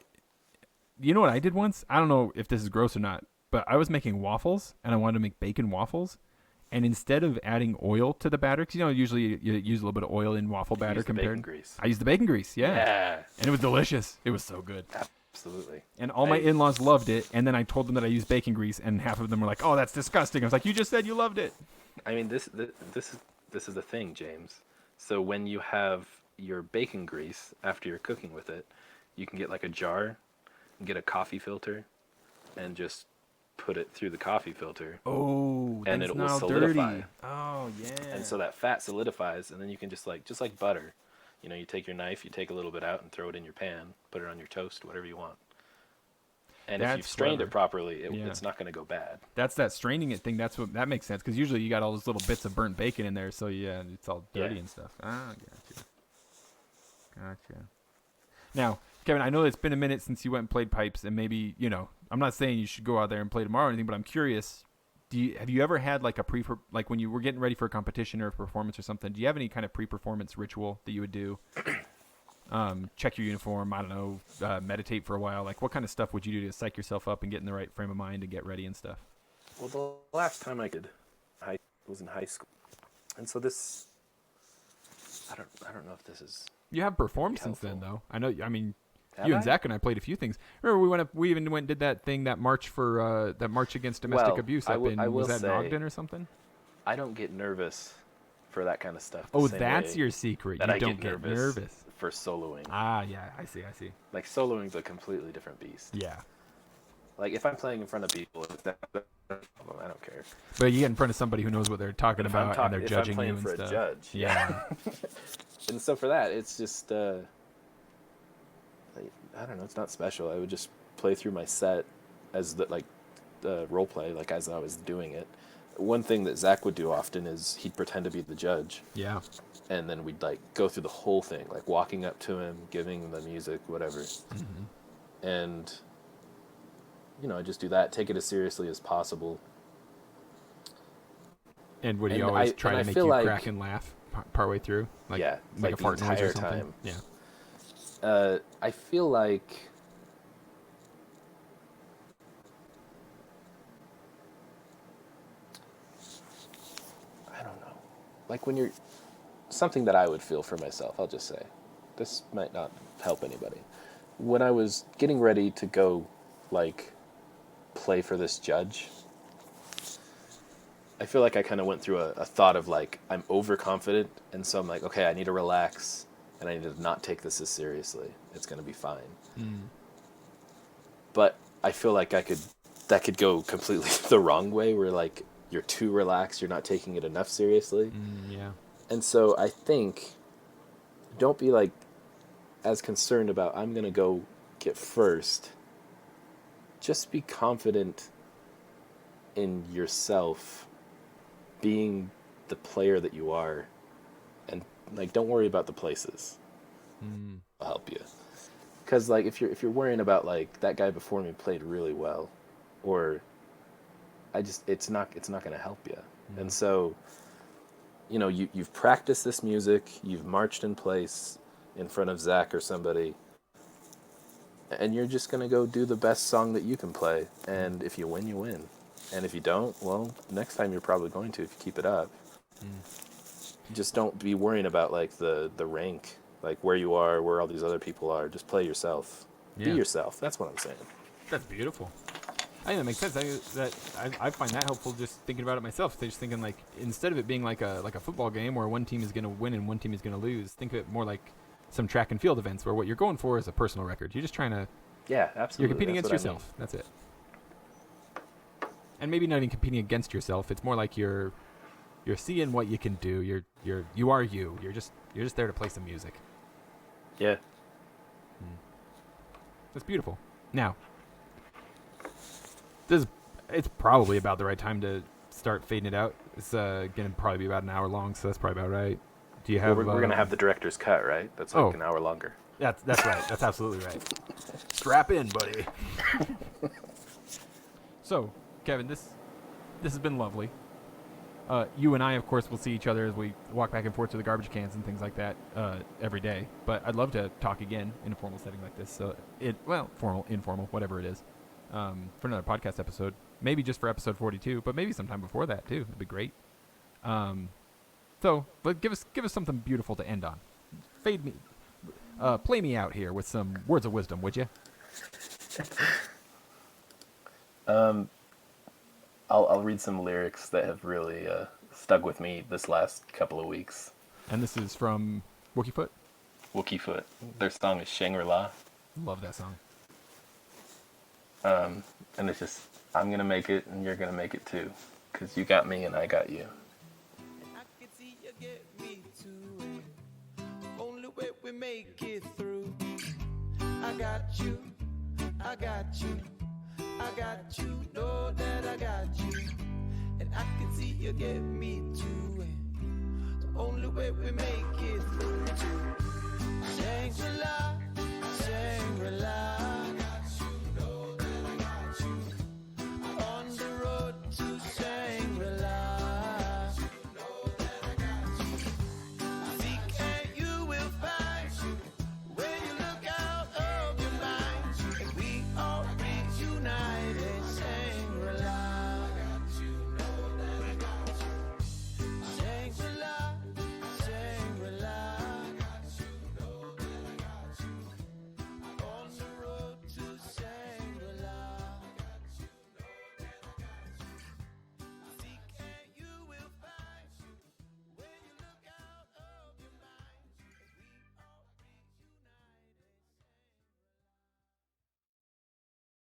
Speaker 2: you know what I did once? I don't know if this is gross or not, but I was making waffles, and I wanted to make bacon waffles. And instead of adding oil to the batter, because, you know, usually you use a little bit of oil in waffle batter compared.
Speaker 1: Bacon grease.
Speaker 2: I used the bacon grease, yeah.
Speaker 1: Yeah.
Speaker 2: And it was delicious. It was so good.
Speaker 1: Absolutely.
Speaker 2: And all my in-laws loved it. And then I told them that I used bacon grease, and half of them were like, "Oh, that's disgusting." I was like, "You just said you loved it."
Speaker 1: I mean, this is the thing, James. So when you have your bacon grease after you're cooking with it, you can get like a jar, and get a coffee filter, and just put it through the coffee filter.
Speaker 2: Oh,
Speaker 1: and it will solidify.
Speaker 2: Dirty. Oh, yeah.
Speaker 1: And so that fat solidifies, and then you can just like butter. You know, you take your knife, you take a little bit out and throw it in your pan, put it on your toast, whatever you want. And if you've strained it properly, it's not going to go bad.
Speaker 2: That's that straining it thing. That makes sense, because usually you got all those little bits of burnt bacon in there, so yeah, it's all dirty and stuff. Ah, gotcha. Now, Kevin, I know it's been a minute since you went and played pipes, and maybe, you know, I'm not saying you should go out there and play tomorrow or anything, but I'm curious. Have you ever had like like when you were getting ready for a competition or a performance or something? Do you have any kind of pre-performance ritual that you would do? Check your uniform. I don't know. Meditate for a while. Like, what kind of stuff would you do to psych yourself up and get in the right frame of mind and get ready and stuff?
Speaker 1: Well, the last time I did, I was in high school, and so this, I don't know if this is.
Speaker 2: You have performed since then, though. I know. I mean.
Speaker 1: Have
Speaker 2: and Zach and I played a few things. Remember, we even went and did that thing, that march against domestic abuse up in, was that in Ogden or something?
Speaker 1: I don't get nervous for that kind of stuff.
Speaker 2: Oh, that's your secret. You don't get nervous
Speaker 1: for soloing.
Speaker 2: Ah, yeah, I see.
Speaker 1: Like, soloing's a completely different beast.
Speaker 2: Yeah.
Speaker 1: Like, if I'm playing in front of people, I don't care.
Speaker 2: But you get in front of somebody who knows what they're talking about, and they're judging you and stuff.
Speaker 1: If I'm playing for a judge.
Speaker 2: Yeah.
Speaker 1: And so for that, it's just, I don't know, it's not special. I would just play through my set as role play, like as I was doing it. One thing that Zach would do often is he'd pretend to be the judge.
Speaker 2: Yeah.
Speaker 1: And then we'd like go through the whole thing, like walking up to him, giving the music, whatever. Mm-hmm. And, you know, I just do that, take it as seriously as possible.
Speaker 2: And would he always try to make you crack and laugh partway through? Like,
Speaker 1: yeah,
Speaker 2: like a fart noise or something?
Speaker 1: Time.
Speaker 2: Yeah.
Speaker 1: I feel like I don't know. Like when you're something that I would feel for myself, I'll just say. This might not help anybody. When I was getting ready to go like play for this judge, I feel like I kind of went through a thought of like I'm overconfident, and so I'm like, okay, I need to relax. And I need to not take this as seriously. It's going to be fine. Mm. But I feel like that could go completely the wrong way, where like you're too relaxed, you're not taking it enough seriously.
Speaker 2: Yeah.
Speaker 1: And so I think don't be like as concerned about I'm going to go get first. Just be confident in yourself being the player that you are. And like, don't worry about the places. I'll help you. Because like, if you're worrying about like that guy before me played really well, or it's not going to help you. And so, you know, you've practiced this music, you've marched in place in front of Zach or somebody, and you're just going to go do the best song that you can play. And if you win, you win. And if you don't, well, next time you're probably going to if you keep it up. Just don't be worrying about like the rank, like where you are, where all these other people are. Just play yourself. Be yourself. That's what I'm saying.
Speaker 2: That's beautiful. I think that makes sense. I find that helpful just thinking about it myself. Just thinking like instead of it being like a football game where one team is going to win and one team is going to lose, think of it more like some track and field events where what you're going for is a personal record. You're just trying to
Speaker 1: absolutely.
Speaker 2: You're competing against yourself. That's it. And maybe not even competing against yourself. It's more like you're seeing what you can do. You are you. You're just there to play some music.
Speaker 1: Yeah.
Speaker 2: That's beautiful. Now, it's probably about the right time to start fading it out. It's gonna probably be about an hour long, so that's probably about right. Do you have?
Speaker 1: Well, we're gonna have the director's cut, right? That's like an hour longer.
Speaker 2: That's right. That's absolutely right. Strap in, buddy. So, Kevin, this has been lovely. You and I, of course, will see each other as we walk back and forth to the garbage cans and things like that every day. But I'd love to talk again in a formal setting like this. So, formal, informal, whatever it is, for another podcast episode. Maybe just for episode 42, but maybe sometime before that too. It'd be great. But give us something beautiful to end on. Play me out here with some words of wisdom, would you?
Speaker 1: I'll read some lyrics that have really stuck with me this last couple of weeks.
Speaker 2: And this is from Wookiefoot?
Speaker 1: Wookiefoot. Their song is Shangri-La.
Speaker 2: Love that song.
Speaker 1: And it's just, I'm going to make it and you're going to make it too. Because you got me and I got you.
Speaker 3: I can see you get me to it. Only way we make it through. I got you. I got you. I got you, know that I got you. And I can see you get me to it. The only way we make it through. Shangri-La, Shangri-La.